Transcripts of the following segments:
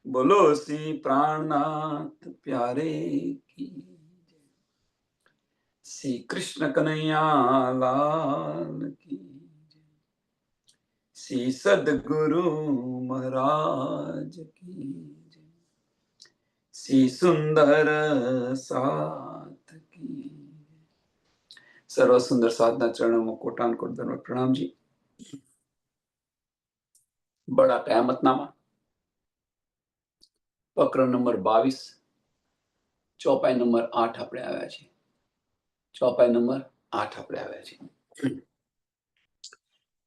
बोलो श्री प्राणनाथ प्यारे की जय। श्री कृष्ण कन्हैया लाल की जय। श्री सदगुरु महाराज की जय। श्री सुंदर साथ की जय। सर्व सुंदर साधना चरणों में कोटान कोट धन्यवाद प्रणाम जी। बड़ा कयामतनामा प्रकरण नंबर 22 ચોપાઈ નંબર 8 આપણે આવ્યા છીએ। ચોપાઈ નંબર 8 આપણે આવ્યા છીએ।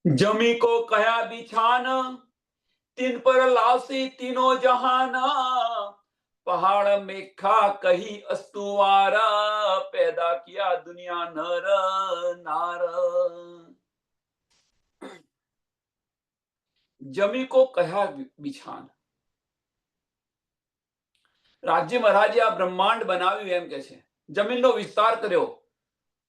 जमी को कहा बिछान तीन पर लासी तीनों जहान पहाड़ में खा कही अस्तुवारा पैदा किया दुनिया नर नार। जमी को कहा बिछान राज्य महाराजे आ ब्रह्मांड बनाव्યું એમ કે છે। જમીનનો વિસ્તાર કર્યો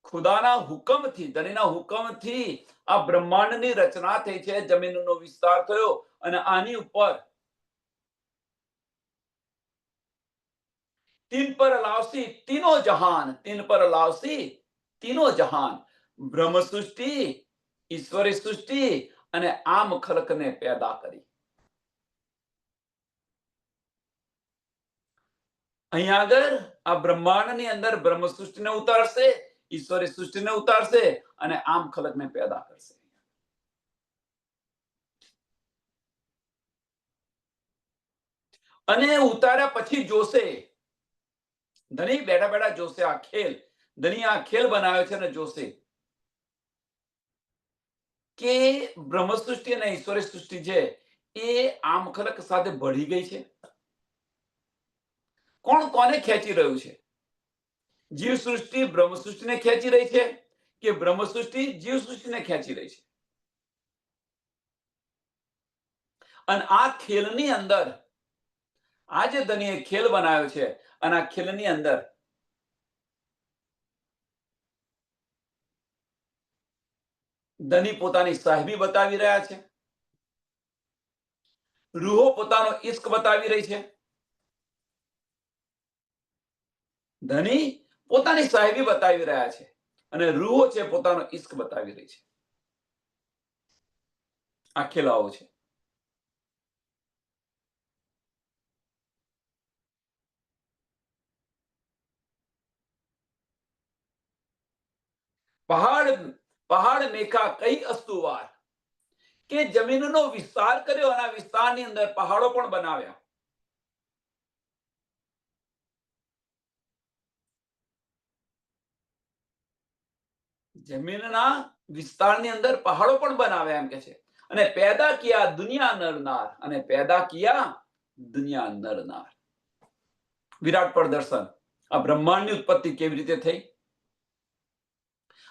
ખુદાના હુકમથી ધણીના હુકમથી આ બ્રહ્માંડની રચના થઈ છે। જમીનનો વિસ્તાર થયો અને આની ઉપર तीन पर लावसी तीनों जहान तीन पर लावसी तीनों जहान ब्रह्म सृष्टि ईश्वरी सृष्टि અને આમ ખલકને પેદા કરી। અહીંયા આગળ આ બ્રહ્માંડની અંદર બ્રહ્મ સૃષ્ટિને ઉતારશે ઈશ્વરી સૃષ્ટિને ઉતારશે અને આમ ખલકને પેદા કરશે। અને ઉતાર્યા પછી જોશે ધણી બેઠા બેઠા જોશે આ ખેલ ધણી આ ખેલ બનાવ્યો છે અને જોશે કે બ્રહ્મ સૃષ્ટિ અને ઈશ્વરી સૃષ્ટિ છે એ આમ ખલક સાથે ભળી ગઈ છે। કોણ કોને ખેંચી રહ્યું છે? જીવ સૃષ્ટિ બ્રહ્મ સૃષ્ટિને ખેંચી રહી છે કે બ્રહ્મ સૃષ્ટિ જીવ સૃષ્ટિને ખેંચી રહી છે? અને આ ખેલની અંદર આ જે ધણીએ ખેલ બનાવ્યો છે અને આ ખેલની અંદર ધણી પોતાની સાહેબી બતાવી રહ્યા છે, રૂહો પોતાનો ઇશ્ક બતાવી રહી છે। ધણી પોતાની સાહેબી બતાવી રહ્યા છે અને રૂહો છે પોતાનો ઇશ્ક બતાવી રહી છે। આ ખેલાઓ છે। પહાડ પહાડ મેકા કઈ અસ્તુવાર કે જમીનનો વિસ્તાર કર્યો અને આ વિસ્તારની અંદર પહાડો પણ બનાવ્યા। જમીનના વિસ્તારની અંદર પહાડો પણ બનાવ્યા એમ કે છે। અને પેદા કિયા દુનિયા નર નાર અને પેદા કિયા દુનિયા નર નાર। વિરાટ પ્રદર્શન આ બ્રહ્માંડની ઉત્પત્તિ કેવી રીતે થઈ,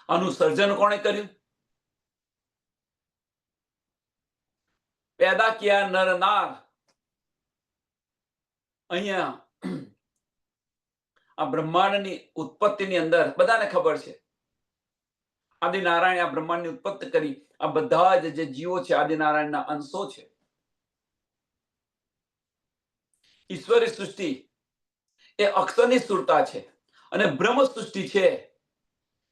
આનું સર્જન કોણે કર્યું? પેદા કિયા નર નાર અહીંયા આ બ્રહ્માંડની ઉત્પત્તિની અંદર બધાને ખબર છે આદિનારાયણ આ બ્રહ્માંડની ઉત્પત્તિ કરી। આ બધા જે જીવો છે આદિનારાયણના અંશો છે। ઈશ્વરી સૃષ્ટિ એ અક્ષરની સુરતા છે અને બ્રહ્મ સૃષ્ટિ છે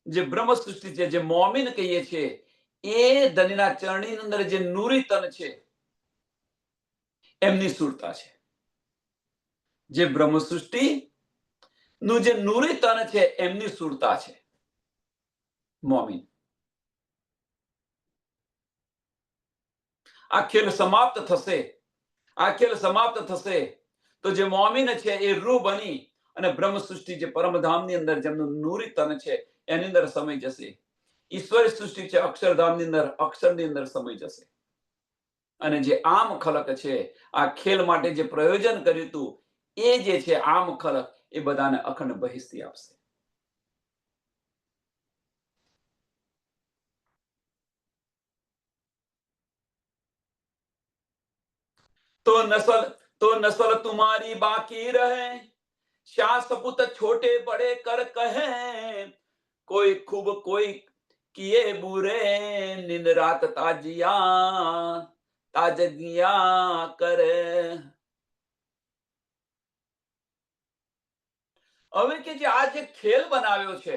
જે બ્રહ્મ સૃષ્ટિ છે જે મોમીન કહીએ છીએ એ ધણીના ચરણી અંદર જે નૂરી તન છે એમની સુરતા છે। જે બ્રહ્મ સૃષ્ટિ નું જે નૂરી તન છે એમની સુરતા છે મોમીન। આ ખેલ સમાપ્ત થશે આ ખેલ સમાપ્ત થશે તો જે મોમીન છે એ રૂહ બની અને બ્રહ્મ સૃષ્ટિ જે પરમધામની અંદર જેમનું નૂરી તન છે એની અંદર સમય જશે। ઈશ્વરી સૃષ્ટિ છે અક્ષરધામની અંદર અક્ષરની અંદર સમય જશે અને જે આમ ખલક છે આ ખેલ માટે જે પ્રયોજન કર્યું હતું એ જે છે આમ ખલક એ બધાને અખંડ બહિષ્ઠી આપશે। तो नस्ल तुम्हारी बाकी रहे श्याह सपुत छोटे बड़े कर कहे कोई खूब कोई किए बुरे निन रात ताजिया ताजगिया करे। હવે કે જે આ જે ખેલ બનાવ્યો છે,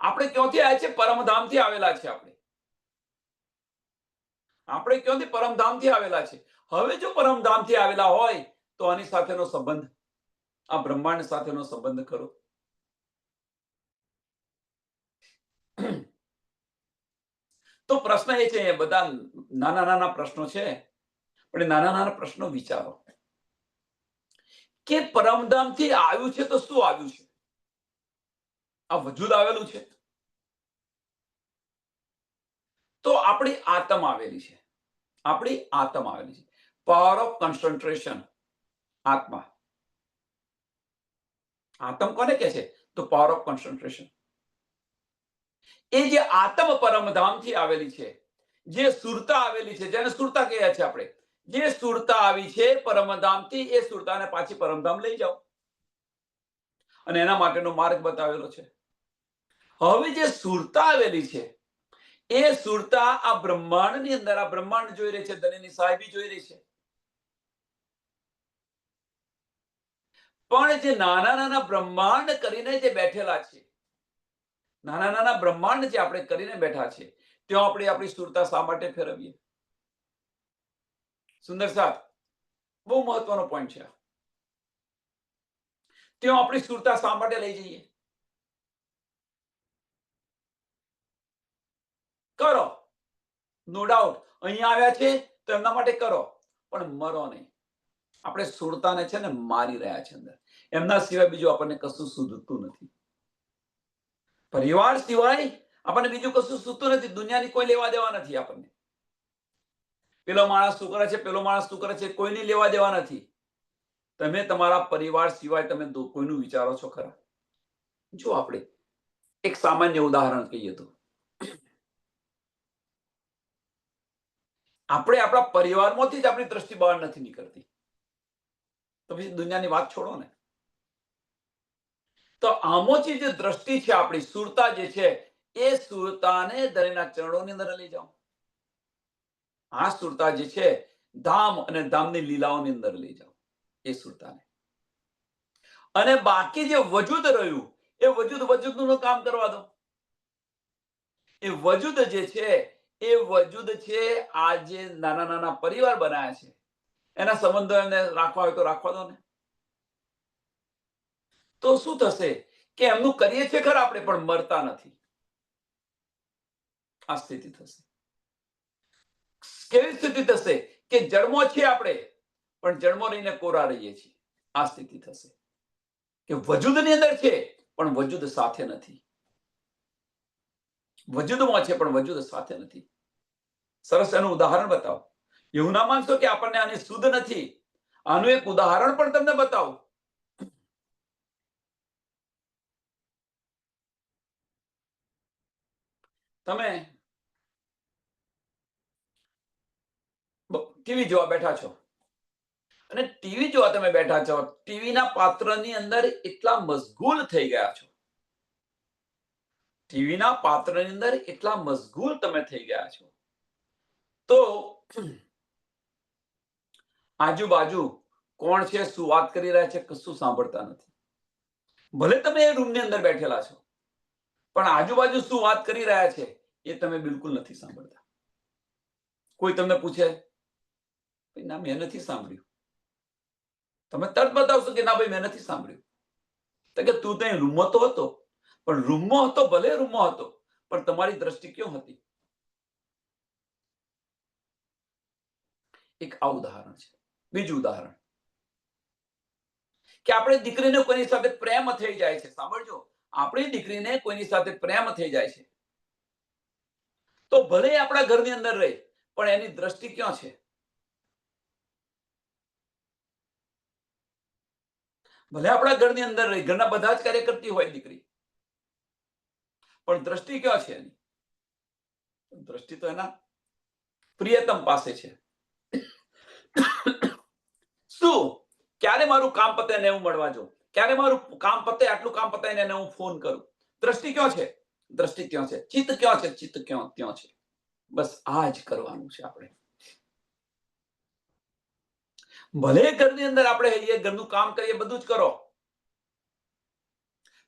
આપણે ક્યાંથી આવ્યા છે? પરમધામથી આવેલા છે. આપણે ક્યાંથી? પરમધામથી આવેલા છે. હવે જો પરમધામથી આવેલા હોય તો આની સાથેનો સંબંધ, આ બ્રહ્માંડ સાથેનો સંબંધ કરો. તો પ્રશ્ન એ છે, બધા નાના નાના પ્રશ્નો છે, પણ નાના નાના પ્રશ્નો વિચારો કે પરમધામથી આવ્યું છે તો શું આવ્યું છે? આ વજૂદ આવેલું છે તો આપણી આત્મ આવેલી છે. આપણી આત્મ આવેલી છે. પાવર ઓફ કન્સન્ટ્રેશન, આત્મા. આત્મ કોને કહે છે? તો પાવર ઓફ કન્સન્ટ્રેશન. એ જે આત્મ પરમધામથી આવેલી છે, જે સુરતા આવેલી છે, જેને સુરતા કહે છે આપણે, જે સુરતા આવી છે પરમધામથી, એ સુરતાને પાછી પરમધામ લઈ જાઓ, અને એના માટેનો માર્ગ બતાવેલો છે. હવે જે સુરતા આવેલી છે, એ સુરતા આ બ્રહ્માંડની અંદર, આ બ્રહ્માંડ જોઈ રહી છે, દરેકની સાહેબી જોઈ રહી છે. પણ જે નાના નાના બ્રહ્માંડ કરીને જે બેઠેલા છે, નાના નાના બ્રહ્માંડ જે આપણે કરીને બેઠા છે, ત્યાં આપણે આપણી સુરતા શા માટે ફેરવીએ? સુંદર સાથ, બહુ મહત્વનો પોઈન્ટ છે. ત્યાં આપણી સુરતા શા માટે લઈ જઈએ? કરો, નો ડાઉટ. અહીંયા આવ્યા છે તો એમના માટે કરો, પણ મરો નહીં. આપણે સુરતાને છે ને મારી રહ્યા છે અંદર. એમના સિવાય બીજું આપણને કશું સૂઝતું નથી. પરિવાર સિવાય આપણને બીજું કશું સૂઝતું નથી. દુનિયાની કોઈ લેવા દેવા નથી આપણને. પેલો માણસ શું કરે છે, પેલો માણસ શું કરે છે, કોઈની લેવા દેવા નથી. તમે તમારા પરિવાર સિવાય તમે કોઈનું વિચારો છો ખરા? જો આપણે એક સામાન્ય ઉદાહરણ કહીએ તો, આપણે આપણા પરિવારમાંથી જ આપણી દ્રષ્ટિ બહાર નથી નીકળતી, તો પછી દુનિયાની વાત છોડો ને. તો આમોથી જે દ્રષ્ટિ છે, આપણી સુરતા જે છે, એ સુરતાને દરેકના ચરણોની અંદર લઈ જાઓ. આ સુરતા જે છે, ધામ અને ધામની લીલાઓની અંદર લઈ જાઓ એ સુરતાને. અને બાકી જે વજૂદ રહ્યું, એ વજૂદનું કામ કરવા દો. એ વજૂદ જે છે, એ વજૂદ છે, આ જે નાના નાના પરિવાર બનાયા છે, એના સંબંધો એને રાખવા હોય તો રાખવા દો ને. તો શું થશે કે એમનું કરીએ છીએ ખરા આપણે, પણ મરતા નથી. આ સ્થિતિ થશે. કેવી સ્થિતિ થશે કે જન્મો છીએ આપણે, પણ જન્મો રહીને કોરા રહીએ છીએ. આ સ્થિતિ થશે કે વજૂદની અંદર છે પણ વજૂદ સાથે નથી. વજૂદમાં છે પણ વજૂદ સાથે નથી. સરસ એનું ઉદાહરણ બતાવો. એવું ના માનશો કે આપણને આની શુદ્ધ નથી. આનું એક ઉદાહરણ પણ તમને બતાવો. તમે ટીવી જોવા બેઠા છો, અને ટીવી જોવા તમે બેઠા છો, ટીવીના પાત્રની અંદર એટલા મશગુલ થઈ ગયા છો, ટીવીના પાત્રની અંદર એટલા મશગુલ તમે થઈ ગયા છો, તો આજુબાજુ કોણ છે, શું વાત કરી રહ્યા છે, કશું સાંભળતા નથી. ભલે તમે એ રૂમની અંદર બેઠેલા છો, પણ આજુબાજુ શું વાત કરી રહ્યા છે એ તમે બિલકુલ નથી સાંભળતા. કોઈ તમને પૂછે, ના મેં નથી સાંભળ્યું, તમે તરત બતાવશો કે ના ભાઈ મેં નથી સાંભળ્યું. તો કે તું ત્યાં રૂમમાં તો હતો, પણ રૂમમાં હતો, ભલે રૂમમાં હતો, પણ તમારી દ્રષ્ટિ ક્યાં હતી? એક આ ઉદાહરણ છે. બીજું ઉદાહરણ કે આપણી દીકરીને કોઈની સાથે પ્રેમ થઈ જાય છે. સાંભળજો, આપણી દીકરીને કોઈની સાથે પ્રેમ થઈ જાય છે, તો ભલે આપણા ઘરની અંદર રહે, પણ એની દ્રષ્ટિ ક્યાં છે? ભલે આપણા ઘરની અંદર રહી, ઘરના બધા જ કાર્ય કરતી હોય દીકરી, પણ દ્રષ્ટિ ક્યાં છે એની? દ્રષ્ટિ તો એના પ્રિયતમ પાસે છે. શું ક્યારે મારું કામ પતે ને હું મળવા જાઉં, ક્યારે મારું કામ પતે, આટલું કામ પતે ને હું ફોન કરું. દ્રષ્ટિ ક્યાં છે? દ્રષ્ટિ ક્યાં છે? ચિત્ત ક્યાં છે? ચિત્ત ક્યાં છે? બસ આ જ કરવાનું છે આપણે. ભલે ઘરની અંદર આપણે ઘરનું કામ કરીએ, બધું જ કરો,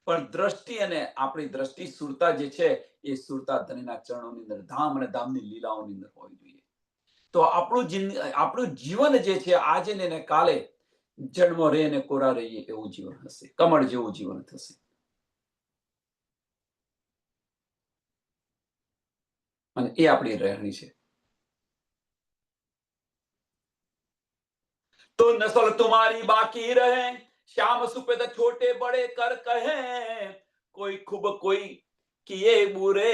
પણ દ્રષ્ટિ અને આપણી દ્રષ્ટિ સુરતા જે છે એ સુરતા ધણીના ચરણોની અંદર ધામ અને ધામની લીલાઓની અંદર હોવી જોઈએ. તો આપણું જીવન જે છે આજે ને કાલે જન્મો રે ને કોરા રહીએ એવું જીવન હશે, કમળ જેવું જીવન થશે. અને એ આપણી રહેણી છે. तो नस्ल तुम्हारी बाकी रहे, श्याम सुपेद छोटे बड़े कर कहे, कोई खूब कोई किए बुरे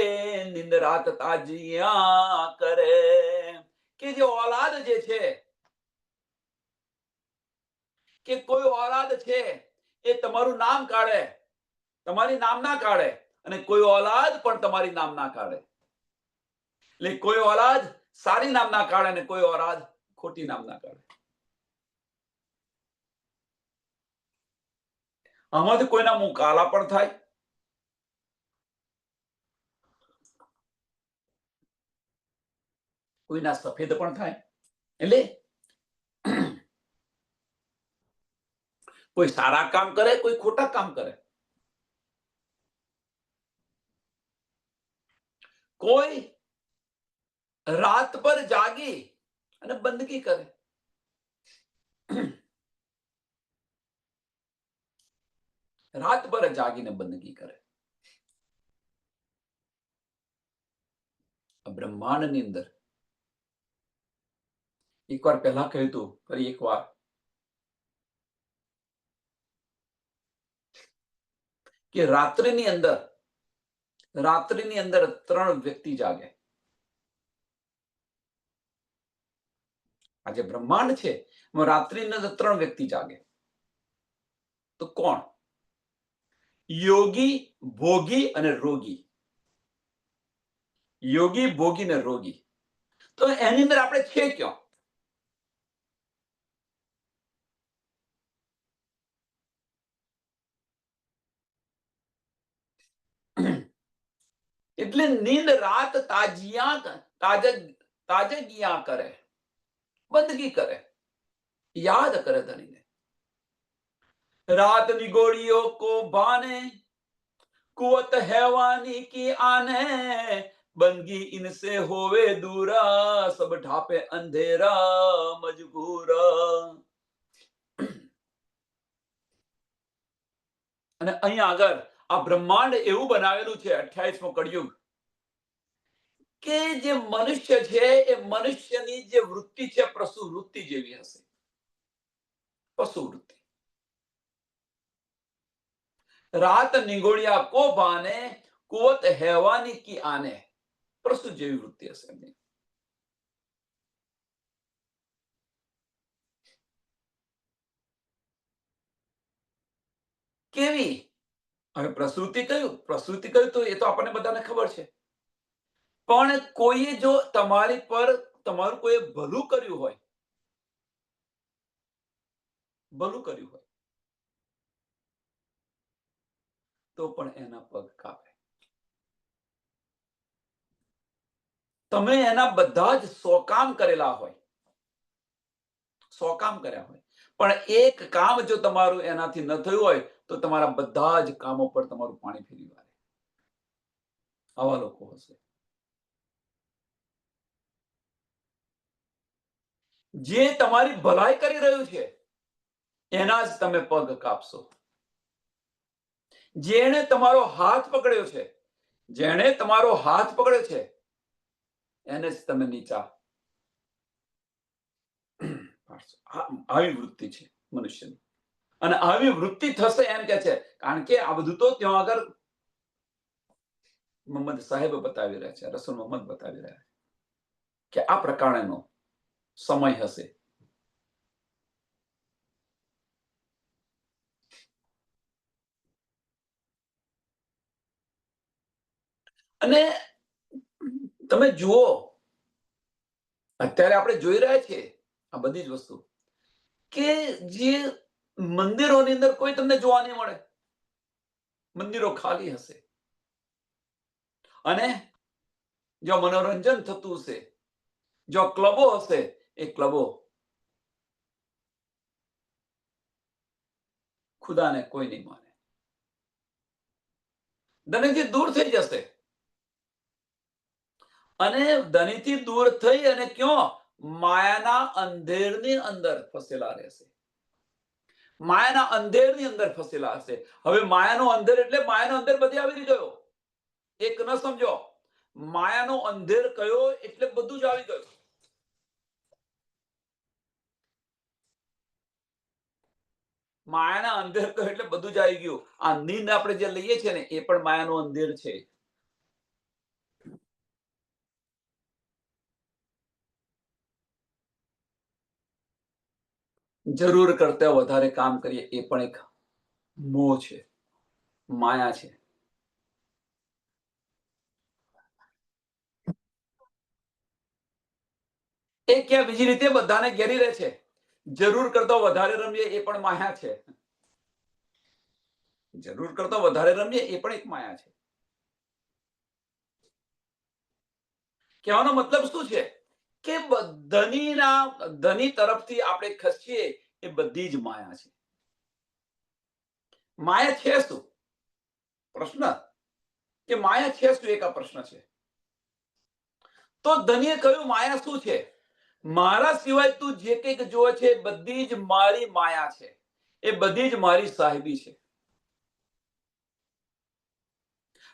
निंद रात ताजिया करे. કે જે ઓલાદ જે છે, કે કોઈ ઓલાદ છે એ તમારું નામ કાઢે, તમારી નામ ના કાઢે, અને કોઈ ઓલાદ પણ તમારી નામ ના કાઢે. એટલે કોઈ ઓલાદ સારી નામ ના કાઢે અને કોઈ ઓલાદ ખોટી નામ ના કાઢે. આમાંથી કોઈના મુખ કાલા પણ થાય, કોઈના સફેદ પણ થાય. એટલે કોઈ સારા કામ કરે, કોઈ ખોટા કામ કરે. કોઈ રાત પર જાગી અને બંદગી કરે. રાત પર જાગીને બંદગી કરે. બ્રહ્માંડની અંદર એકવાર પહેલા કહ્યું હતું, ફરી એકવાર કે રાત્રિની અંદર 3 વ્યક્તિ જાગે. આ જે બ્રહ્માંડ છે રાત્રિની અંદર 3 વ્યક્તિ જાગે. તો કોણ? યોગી, ભોગી અને રોગી. યોગી, ભોગી ને રોગી. તો એની અંદર આપણે છે ક્યાં? એટલે નીંદ રાત તાજગિયા કરે, બંદગી કરે, યાદ કરે ધણીને. रात निगोड़ियों को भाने, कुवत हैवानी की आने, बंदगी इनसे होवे दूरा, सब ढापे अंधेरा मजबूरा. અને અહીંયા આગળ આ બ્રહ્માંડ એવું બનાવેલું છે 28મો કળિયુગ, કે જે મનુષ્ય છે એ મનુષ્યની જે વૃત્તિ છે પશુ વૃત્તિ જેવી હશે. પશુ વૃત્તિ. રાત નિગોડિયા કો ભાને, કુવત હેવાની કી આને. પશુ જેવી વૃત્તિ હશે એમની. કેવી? હવે પ્રસૂતિ કહ્યું તો એ તો આપણને બધાને ખબર છે. પણ કોઈએ જો તમારી પર તમારું કોઈ ભલું કર્યું હોય, તો પણ એના પગ કાપે. તમે એના બધા જ 100 કામ કરેલા હોય, 100 કામ કર્યા હોય, પણ એક કામ જો તમારું એનાથી ન થયું હોય તો તમારા બધા જ કામો પર તમારું પાણી ફેરી વાળે. આવા લોકો હશે. જે તમારી ભલાઈ કરી રહ્યું છે એના જ તમે પગ કાપશો. જેણે તમારો હાથ પકડ્યો છે એને જ તમે નીચા પાડશો. આવી વૃત્તિ છે મનુષ્યની. અને આવી વૃત્તિ થશે એમ કે છે, કારણ કે આ બધું તો ત્યાં આગળ મોહમ્મદ સાહેબ બતાવી રહ્યા છે, રસૂલ મોહમ્મદ બતાવી રહ્યા છે કે આ પ્રકારનો સમય હશે. અને તમે જુઓ, અત્યારે આપણે જોઈ રહ્યા છીએ આ બધી જ વસ્તુ, કે જે મંદિરોની અંદર કોઈ તમને જોવા નહીં મળે. મંદિરો ખાલી હશે. અને જો મનોરંજન થતું હશે, જો ક્લબો હશે, એ ક્લબો ખુદાને કોઈ નહીં માને. ધનીથી દૂર થઈ જશે. અને ધનીથી દૂર થઈ અને ક્યાં? માયાના અંધેરની અંદર ફસેલા રહેશે. માયાના અંધેરની અંદર ફસેલા હશે. હવે માયાનો અંધેર એટલે માયાનો અંધેર બધી આવી ગયો. એક ન સમજો. માયાનો અંધેર કયો એટલે બધું જ આવી ગયું. માયાના અંધેર કયો એટલે બધું જ આવી ગયું. આ નીંદ આપણે જે લઈએ છીએ ને એ પણ માયાનો અંધેર છે. જરૂર કરતા વધારે કામ કરીએ એ પણ એક મોહ છે, માયા છે. એ ક્યાં બીજી રીતે બધાને ઘેરી રહે છે. જરૂર કરતા વધારે રમીએ એ પણ માયા છે. જરૂર કરતા વધારે રમીએ એ પણ એક માયા છે. કહેવાનો મતલબ શું છે કે ધની તરફથી આપણે ખસીએ એ બધી જ માયા છે. માયા છે શું? પ્રશ્ન કે માયા છે શું? એક આ પ્રશ્ન છે. તો ધનીએ કહ્યું માયા શું છે? મારા સિવાય તું જે કંઈક જોવે છે બધી જ મારી માયા છે. એ બધી જ મારી સાહેબી છે.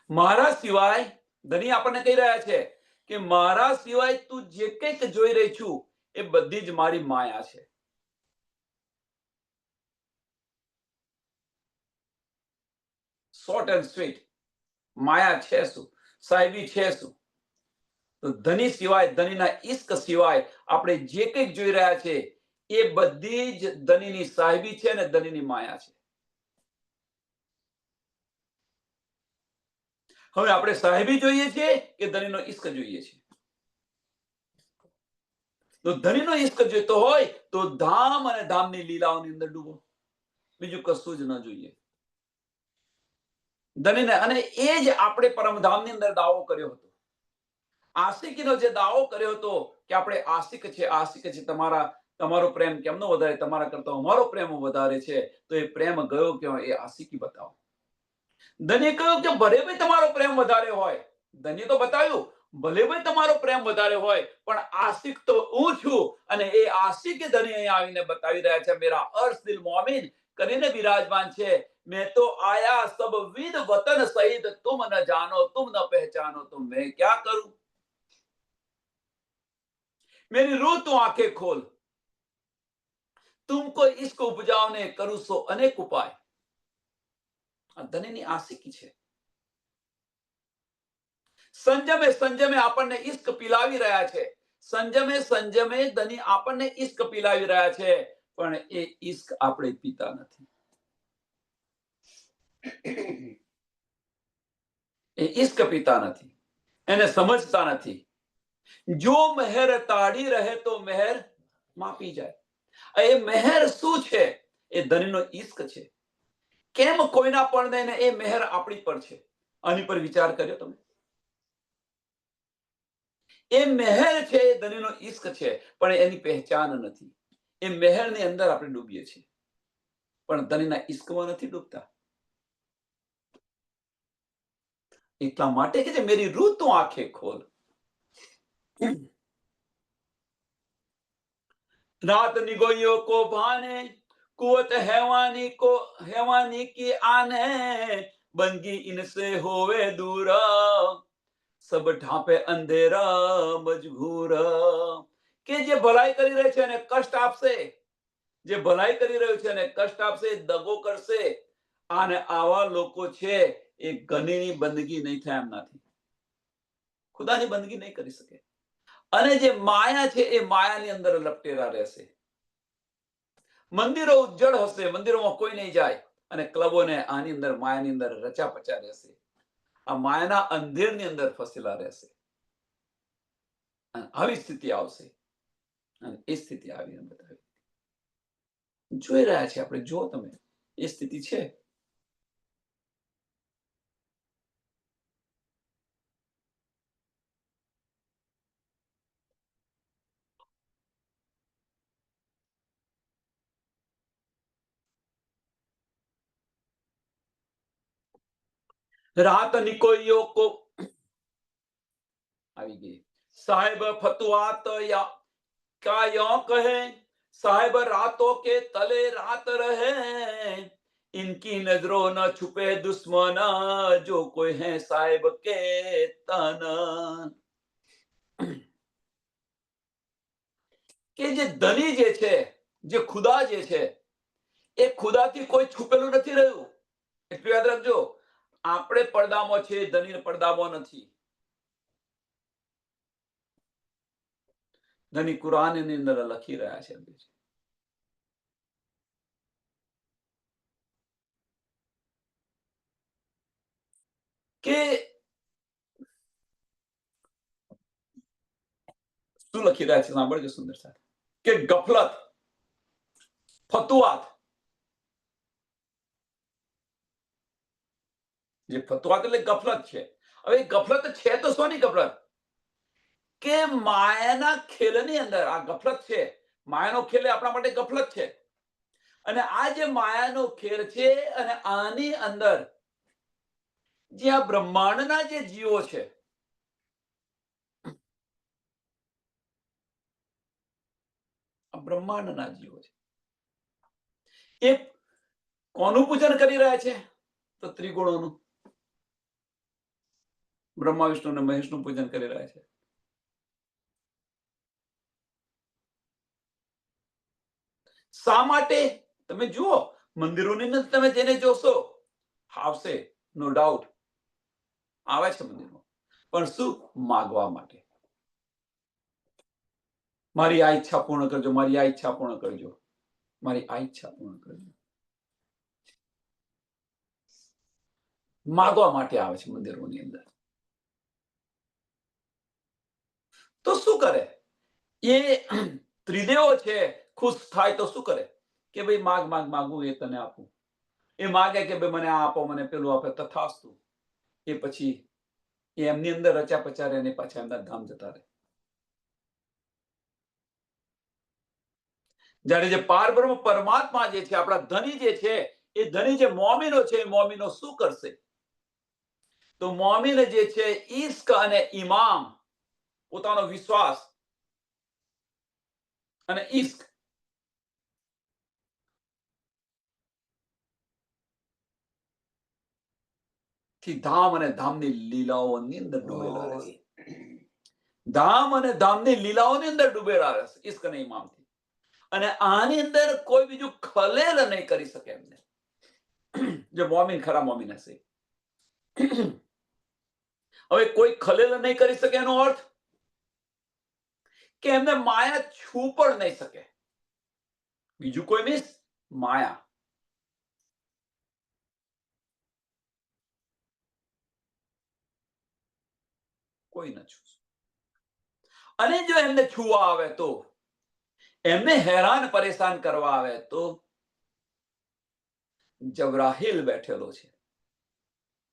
મારા સિવાય ધની આપણને કહી રહ્યા છે કે મારા સિવાય તું જે કંઈક જોઈ રહી છું એ બધી જ મારી માયા છે. Short and sweet. માયા છે શું? સાહેબી છે શું? તો ધની સિવાય, ધનીના ઈશ્ક સિવાય આપણે જે કંઈક જોઈ રહ્યા છે એ બધી જ ધનીની સાહેબી છે અને ધનીની માયા છે. હવે આપણે સાહેબી જોઈએ છીએ કે ધનીનો ઈશ્ક જોઈએ છીએ? તો ધનીનો ઈશ્ક જોઈતો હોય તો ધામ અને ધામની લીલાઓની અંદર ડૂબો. બીજું કશું જ ન જોઈએ. ધનીને અને એ જ આપણે પરમધામની અંદર દાવો કર્યો હતો. આશિકીનો જે દાવો કર્યો હતો કે આપણે આશિક છે, તમારો પ્રેમ કેમનો વધારે, તમારા કરતા અમારો પ્રેમ વધારે છે, તો એ પ્રેમ ગયો ક્યાં? એ આશિકી બતાવો. ધનીએ કહ્યું કે ભલે ભાઈ તમારો પ્રેમ વધારે હોય. ધનીએ તો બતાવ્યું ભલે ભાઈ તમારો પ્રેમ વધારે હોય પણ આશિક તો હું છું. અને એ આશિક ધની અહીંયા આવીને બતાવી રહ્યા છે મેરા અર્શ દિલ મોમિન કરીને બિરાજમાન છે. मैं तो आया सब विद वतन सहित तुम न जानो तुम न पहचानो तो मैं क्या करूं. मेरी रूह तू आंखें खोल, तुमको इश्क उपजावने करूं सो अनेक उपाय. આ ધનીની આશિકી છે. સંજમે સંજમે આપણને ઈશ્ક પીલાવી રહ્યા છે. સંજમે સંજમે ધની આપણને ઈશ્ક પીલાવી રહ્યા છે. પણ એ ઈશ્ક આપણે પીતા નથી. એ ઈશ્ક પીતા નથી, એને સમજતા નથી. જો મહેર તાળી રહે તો મહેર માપી જાય. એ મહેર શું છે? એ ધનીનો ઈશ્ક છે. કેમ કોઈના પણ નહીં ને એ મહેર આપણી પર છે. આની પર વિચાર કર્યો તમે? એ મહેર છે, એ ધનીનો ઈશ્ક છે, પણ એની પહેચાન નથી. એ મહેરની અંદર આપણે ડૂબીએ છીએ પણ ધનીના ઈશ્કમાં નથી ડૂબતા. એટલા માટે કે મેરી રૂહ તું આંખે ખોલ. रात निगोइयों को भाने कुवत हैवानी की आने बंगी इनसे होवे दूरा सब ढांपे अंधेरा मजबूर. કે જે ભલાઈ કરી રહ્યો છે અને કષ્ટ આપશે, જે ભલાઈ કરી રહ્યો છે અને કષ્ટ આપશે, દગો કરશે, અને આવા લોકો છે એ ગનીની બંદગી નહીં થાય એમનાથી, ખુદાની બંદગી નહીં કરી શકે. અને જે માયા છે એ માયાની અંદર લપટેલા રહેશે. મંદિરો ઉજ્જળ હશે, મંદિરોમાં કોઈ નહીં જાય, અને ક્લબોને આની અંદર માયાની અંદર રચા પચા રહેશે. આ માયાના અંધેરની અંદર ફસેલા રહેશે. આવી સ્થિતિ આવશે. અને એ સ્થિતિ આવીને બતાવી જોઈ રહ્યા છે આપણે. જો તમે એ સ્થિતિ છે. રાત નિકોયો કો આવી ગઈ સાહેબ ફતુઆત યા क्या यो कहे साहेब रातों के तले रात रहे इनकी नजरों न छुपे दुश्मन जो कोई है साहेब के तन કે જે ધની જે છે જે ખુદા જે છે એ ખુદાથી કોઈ છુપેલું નથી રહ્યું એટલું યાદ રાખજો આપણે પડદામાં છે ધની પડદામાં નથી ધની કુરાનની અંદર લખી રહ્યા છે કે શું લખી રહ્યા છે સાંભળજો સુંદર સાથે કે ગફલત ફતુઆત જે ફતુઆત એટલે ગફલત છે હવે ગફલત છે તો શોની ગફલત કે માયાના ખેલની અંદર આ ગફલત છે માયાનો ખેલ આપણા માટે ગફલત છે અને આ જે માયાનો ખેલ છે અને આની અંદર જે આ બ્રહ્માંડના જે જીવો છે બ્રહ્માંડના જીવો છે એ કોનું પૂજન કરી રહ્યા છે તો ત્રિગુણોનું બ્રહ્મા વિષ્ણુ અને મહેશનું પૂજન કરી રહ્યા છે શા માટે તમે જુઓ મંદિરોની અંદર તમે જેને જોશો આવશે નો ડાઉટ આવે છે મંદિરમાં પણ શું માગવા માટે મારી આ ઈચ્છા પૂર્ણ કરજો મારી આ ઈચ્છા પૂર્ણ કરજો મારી આ ઈચ્છા પૂર્ણ કરજો માગવા માટે આવે છે મંદિરોની અંદર તો શું કરે એ ત્રિદેવો છે ખુશ થાય તો શું કરે કે ભાઈ માગ માગ માગું એ તને આપું એ માગે કે ભાઈ મને આ આપો મને પેલું આપે તથાસ્તુ એ પછી એમની અંદર રચા પચા રહે ને પાછા એમના ધામ જતા રહે જ્યારે જે પારબ્રહ્મ પરમાત્મા જે છે આપણા ધની જે છે એ ધની જે મોમીનો છે એ મોમીનો શું કરશે તો મોમીન જે છે ઈશ્ક અને ઈમામ પોતાનો વિશ્વાસ અને ઈશ્ક થી ધામ અને ધામની લીલાઓની અંદર ડૂબેલા રહેશે ધામ અને ધામની લીલાઓની અંદર ડૂબેલા રહેશે ઈશ્ક અને ઈમામથી અને આની અંદર કોઈ બીજું ખલેલ નહીં કરી શકે એમને જે મોમીન ખરા મોમીન હશે હવે કોઈ ખલેલ નહીં કરી શકે એનો અર્થ કે એમને માયા છૂ પણ નહીં શકે બીજું કોઈ મીન્સ માયા કોઈ ન છૂ અને જો એમને છુવા આવે તો એમને હેરાન પરેશાન કરવા આવે તો જબરાહિલ બેઠેલો છે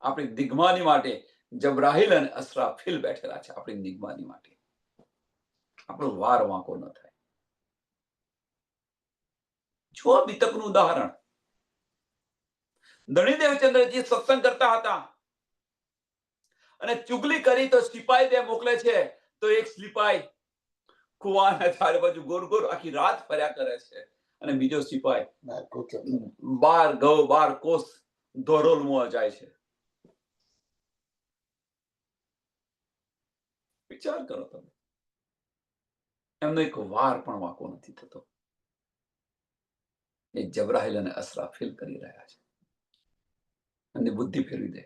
આપણી દિગ્માની માટે જબરાહિલ અને અસરાફીલ બેઠેલા છે આપણી દિગ્માની માટે આપણો વાર વાંકો ન થાય જો બીતકનું ઉદાહરણ ધણી દેવચંદ્રજી સત્સંગ કરતા હતા અને ચુગલી કરી તો સિપાઈ બે મોકલે છે તો એક સિપાઈ કુવાના ચારે બાજુ ગોર ગોર આખી રાત ફર્યા કરે છે અને બીજો સિપાઈ 12 કોસ ધોરોલમાં જાય છે વિચાર કરો તમે એમનો એક વાર પણ વાંકો નથી થતો એ જબરાહિલ અને અસરાફીલ કરી રહ્યા છે અને બુદ્ધિ ફેરવી દે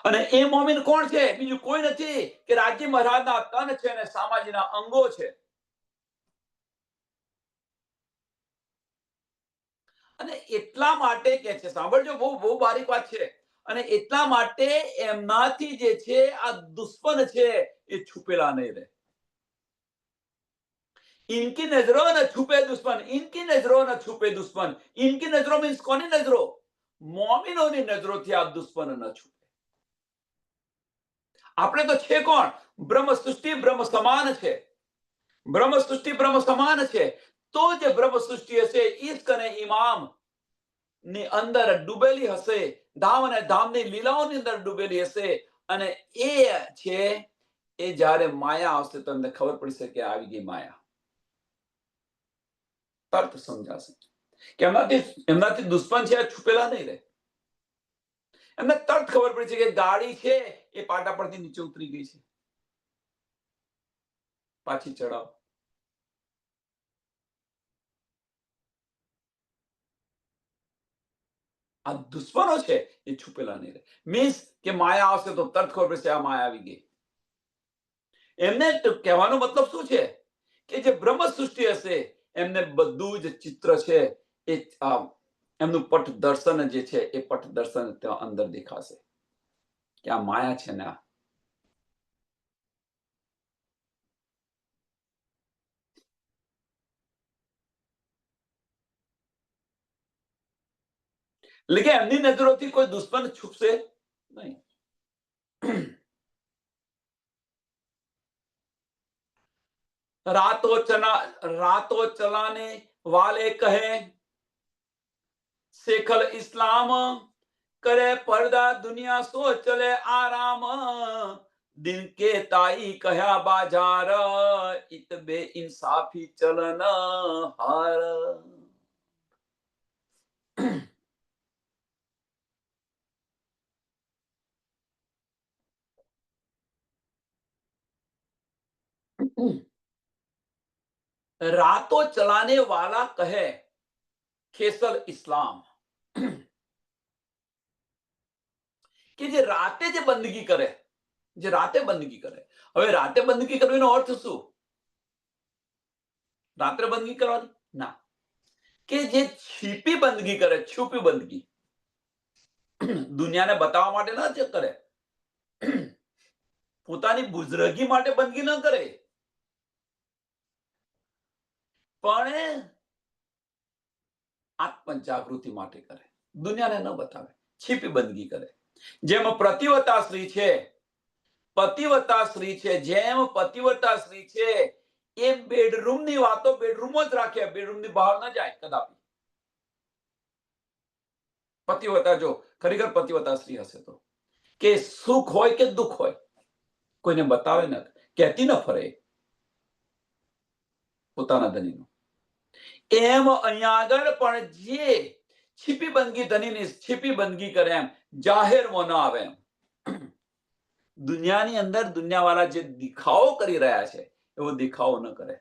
અને એ મોમીન કોણ છે બીજું કોઈ નથી કે રાજ્ય મહારાજના તન છે અને સામાજીના અંગો છે અને એટલા માટે કે છે સાંભળજો બહુ બહુ બારીક વાત છે અને એટલા માટે એમનાથી જે છે આ દુશ્મન છે એ છુપેલા નહીં રહે इनकी नजरों न छुपे दुश्मन इनकी नजरों न छुपे दुश्मन इनकी नजरों मीन्स કોની નજરો મોમિનોની નજરોથી આ દુશ્મન ન છુપે આપણે તો છે કોણ બ્રહ્મ સૃષ્ટિ બ્રહ્મ સમાન છે બ્રહ્મ સૃષ્ટિ બ્રહ્મ સમાન છે તો જે બ્રહ્મ સૃષ્ટિ હશે ઈશ્ક અને ઇમામ ની અંદર ડૂબેલી હશે, ધામ અને ધામની લીલાઓની અંદર ડૂબેલી હશે, અને એ છે એ જ્યારે માયા આવશે તો તમને ખબર પડશે કે આવી ગઈ માયા. તર્ક સમજાશે કે એમનાથી દુશ્મન છે છુપેલા નહીં રહે. એમને તરત ખબર પડી છે કે ગાડી છે એ પાટા પરથી નીચે ઉતરી ગઈ છે, પાછી ચડાવો. આ દુશ્મનો છે એ છુપેલા નહીં રહે. મીન્સ કે માયા આવશે તો તરત ખબર પડશે આ માયા આવી ગઈ. એમને કહેવાનો મતલબ શું છે કે જે બ્રહ્મ સૃષ્ટિ હશે એમને બધું જ ચિત્ર છે એ એમનું પટ દર્શન જે છે એ પટ દર્શન ત્યાં અંદર દેખાશે કે આ માયા છે ને. એટલે કે એમની નજરોથી કોઈ દુશ્મન છૂપશે નહીં. રાતો ચલાને વાલે કહે शेखल इस्लाम करे पर्दा दुनिया सो चले आराम दिन के ताई कहा बाजार इत बे इंसाफी चलन हार. रातों चलाने वाला कहे खेसल इस्लाम કે જે રાતે જે બંદગી કરે, જે રાતે બંદગી કરે. હવે રાતે બંદગી કરવાનો અર્થ શું? રાત્રે બંદગી કરવાની ના, કે જે છીપી બંદગી કરે, છુપી બંદગી, દુનિયાને બતાવવા માટે ન કરે, પોતાની બુઝરગી માટે બંદગી ન કરે, પણ આત્મ જાગૃતિ માટે કરે, દુનિયાને ન બતાવે, છીપી બંદગી કરે. જેમ પતિવ્રતા સ્ત્રી છે, જેમ પતિવ્રતા સ્ત્રી છે એ બેડરૂમ ની વાતો બેડરૂમ જ રાખે, બેડરૂમ ની બહાર ન જાય કદાપી. પતિવ્રતા જો ખરેખર પતિવ્રતા સ્ત્રી હશે તો કે સુખ હોય કે દુઃખ હોય કોઈને બતાવે ન, કહેતી ન ફરે પોતાના ધણીનું. એમ અહીંયા આગળ પણ જે છીપી બંદગી ધણીની છીપી બંદગી કરે એમ જાહેરમાં ન આવે એમ. દુનિયાની અંદર દુનિયાવાળા જે દેખાવો કરી રહ્યા છે એવો દેખાવો ન કરે.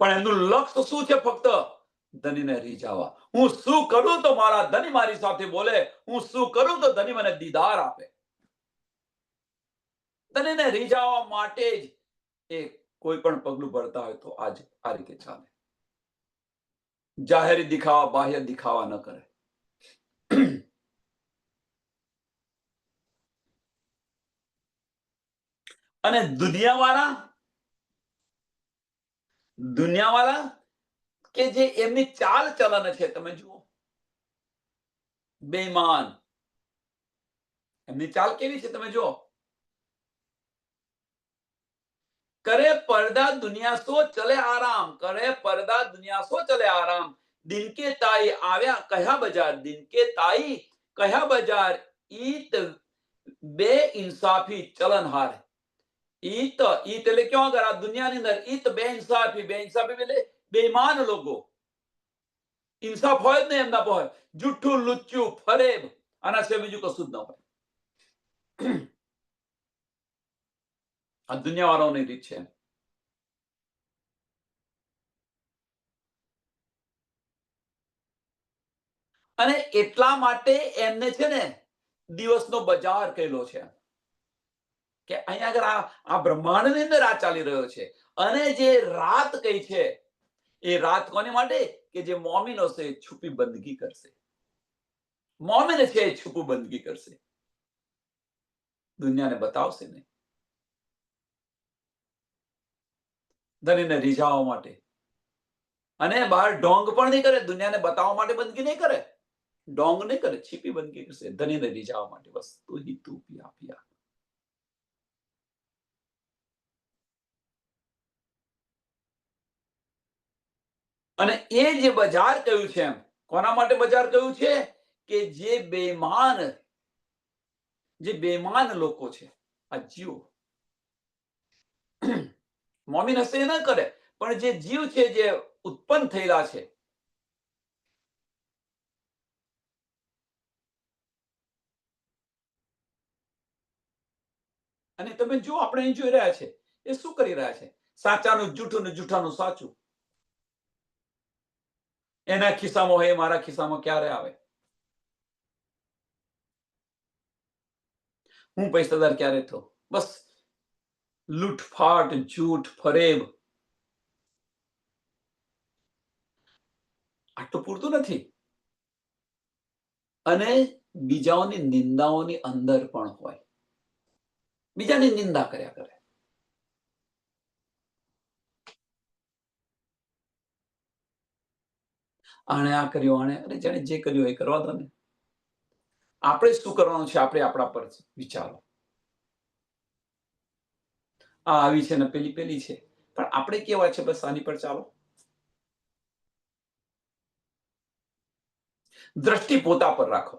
પણ એમનું લક્ષ્ય શું છે? ફક્ત ધણીને રીઝાવા. હું શું કરું તો મારા ધણી મારી સાથે બોલે, હું શું કરું તો ધણી મને દીદાર આપે. ધણીને રીઝાવા માટે જ એ કોઈ પણ પગલું ભરતા હોય તો આજ આ રીતે ચાલે. જાહેરી દિખાવા, બાહ્ય દિખાવા ન કરે. અને દુનિયાવાળા કે જે એમની ચાલ ચલન છે તમે જુઓ, બેઈમાન. એમની ચાલ કેવી છે તમે જુઓ. કરે પડદા દુનિયા સો ચલે આરામ, કરે પડદા દુનિયા સો ચલે આરામ, દિન કે તાઈ આવ્યા કયા બજાર, દિન કે તાઈ કયા બજાર, ઈત બે ઇન્સાફી ચલનહાર. ઈત એટલે ક્યાં આગળ આ દુનિયાની અંદર ઈત બે ઇન્સાફી એટલે બેઈમાન લોકો. ઇન્સાફ હોય જ નહીં એમના પર, જુઠ્ઠું લુચ્ચું ફરેબ, આના સિવાય બીજું કશું જ ન હોય. આ દુનિયા વાળાઓની રીત છે. અને એટલા માટે એમને છે ને દિવસનો બજાર કહેલો છે કે અહીંયા આગળ આ બ્રહ્માંડની અંદર આ ચાલી રહ્યો છે. અને જે રાત કઈ છે એ રાત કોની માટે? કે જે મોમીનો છે છુપી બંદગી કરશે. મોમીન છે છુપું બંદગી કરશે, દુનિયાને બતાવશે નહીં. ધણીને રીઝાવવા માટે. અને બહાર ઢોંગ પણ નહીં કરે, દુનિયાને બતાવવા માટે બંદગી નહીં કરે, ઢોંગ નહીં કરે, છીપી બંદગી કરશે ધણીને રીઝાવવા માટે. બસ તું તું પિયા પિયા. અને એ જે બજાર કહ્યું છે, એમ કોના માટે બજાર કહ્યું છે? કે જે બેમાન લોકો છે, આ જીવ મોમીન હશે એ ન કરે, પણ જે જીવ છે, જે ઉત્પન્ન થયેલા છે, અને તમે જો આપણે અહીં જોઈ રહ્યા છે, એ શું કરી રહ્યા છે? સાચાનું જૂઠું ને જૂઠાનું સાચું. એના ખિસ્સામાં હોય, મારા ખિસ્સામાં ક્યારે આવે? હું પૈસાદાર ક્યારે થયો? બસ લૂંટફાટ, જૂઠ, ફરેબ, આટલું પૂરતું નથી. અને બીજાઓની નિંદાઓની અંદર પણ હોય, બીજાની નિંદા કર્યા કરે. આણે આ કર્યું, આણે, અને જેને જે કર્યું એ કરવા દો ને. આપણે શું કરવાનું છે? આપણે આપણા પર વિચારો. આ આવી છે ને પેલી છે, પણ આપણે કેવા છે? બસ આની પર ચાલો. દ્રષ્ટિ પોતા પર રાખો.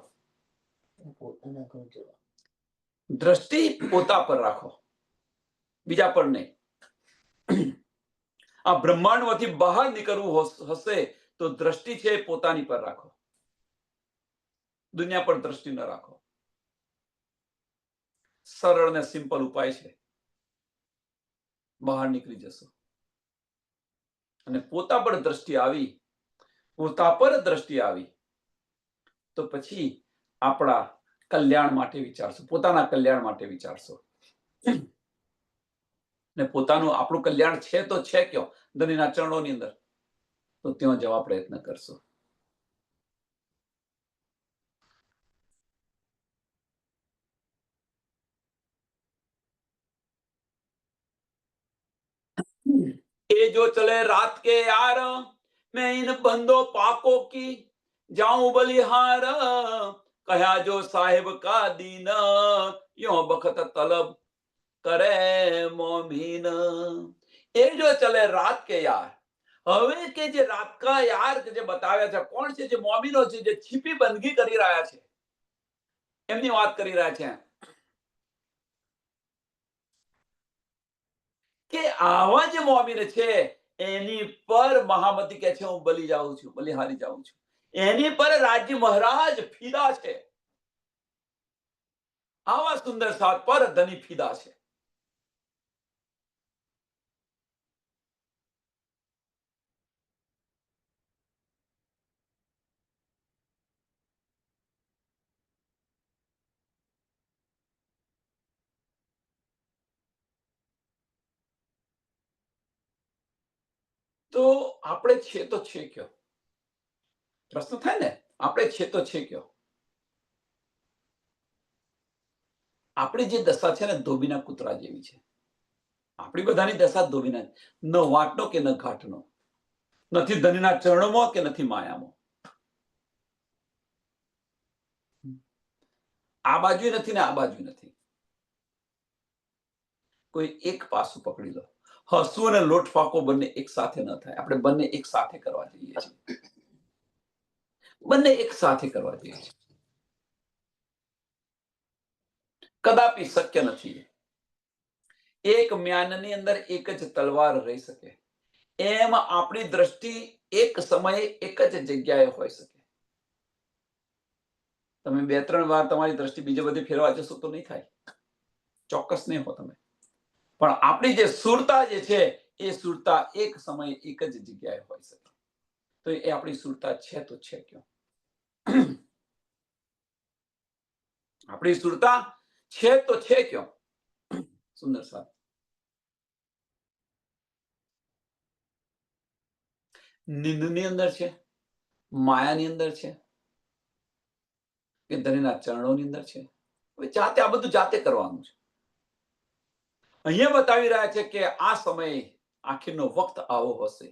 દ્રષ્ટિ પોતા પર રાખો, બીજા પર નહીં. આ બ્રહ્માંડમાંથી બહાર નીકળવું હશે તો દ્રષ્ટિ છે પોતાની પર રાખો, દુનિયા પર દ્રષ્ટિ ન રાખો. સરળ ને સિમ્પલ ઉપાય છે, બહાર નીકળી જશો. અને પોતા પર દ્રષ્ટિ આવી તો પછી આપણા કલ્યાણ માટે વિચારશો, પોતાના કલ્યાણ માટે વિચારશો. ને પોતાનું આપણું કલ્યાણ છે તો છે કયો? ધણીના ચરણોની અંદર. તો ત્યાં જવા પ્રયત્ન કરશો. ये जो चले रात के यार, मैं इन बंदो पाको की जाऊं बलिहार, कहा जो साहेब का दीन यो बखत तलब करे मोमीन. એ જો ચલે રાત કે યાર. હવે કે જે રાત કા યાર જે બતાવ્યા છે, કોણ છે? જે મોમીનો છે, જે છીપી બંદગી કરી રહ્યા છે, એમની વાત કરી રહ્યા છે. કે આવા જે મોમીન છે, એની પર મહામતી કે છે, હું બલી જાઉં છું, બલિહારી જાઉં છું. એની પર રાજ્ય મહારાજ ફીદા છે. આવા સુંદર સાત પર ધની ફીદા છે. તો આપણે છે તો છે કયો? પ્રશ્ન થાય ને, આપણે છે તો છે કયો? આપણી જે દશા છે ને, ધોબીના કૂતરા જેવી છે. આપણી બધાની દશા ધોબીના, ન વાટનો કે ન ઘાટનો, નથી ધનીના ચરણોમાં કે નથી માયામાં. આ બાજુ નથી ને આ બાજુ નથી. કોઈ એક પાસું પકડી લો. હસવું અને લોટફાકો બંને એક સાથે ન થાય. આપણે બંને એક સાથે કરવા જઈએ છીએ. બંને એક સાથે કરવા જઈએ છીએ. કદાપી શક્ય નથી. એક મ્યાનની અંદર એક જ તલવાર રહી શકે, એમ આપણી દ્રષ્ટિ એક સમયે એક જ જગ્યાએ હોઈ શકે. તમે 2-3 વાર તમારી દ્રષ્ટિ બીજે બધે ફેરવા જશો તો નહીં થાય, ચોક્કસ નહીં હો તમે. પણ આપણી જે સુરતા જે છે, એ સુરતા એક સમયે એક જ જગ્યાએ હોઈ શકે. તો એ આપણી સુરતા છે તો છે કયો? આપણી સુરતા છે તો છે કયો? સુંદર સાહેબ. નિંદની અંદર છે, માયાની અંદર છે, કે ધણીના ચરણોની અંદર છે? હવે જાતે આ બધું જાતે કરવાનું છે. અહીંયા બતાવી રહ્યા છે કે આ સમય આખીરનો વખત આવો હશે.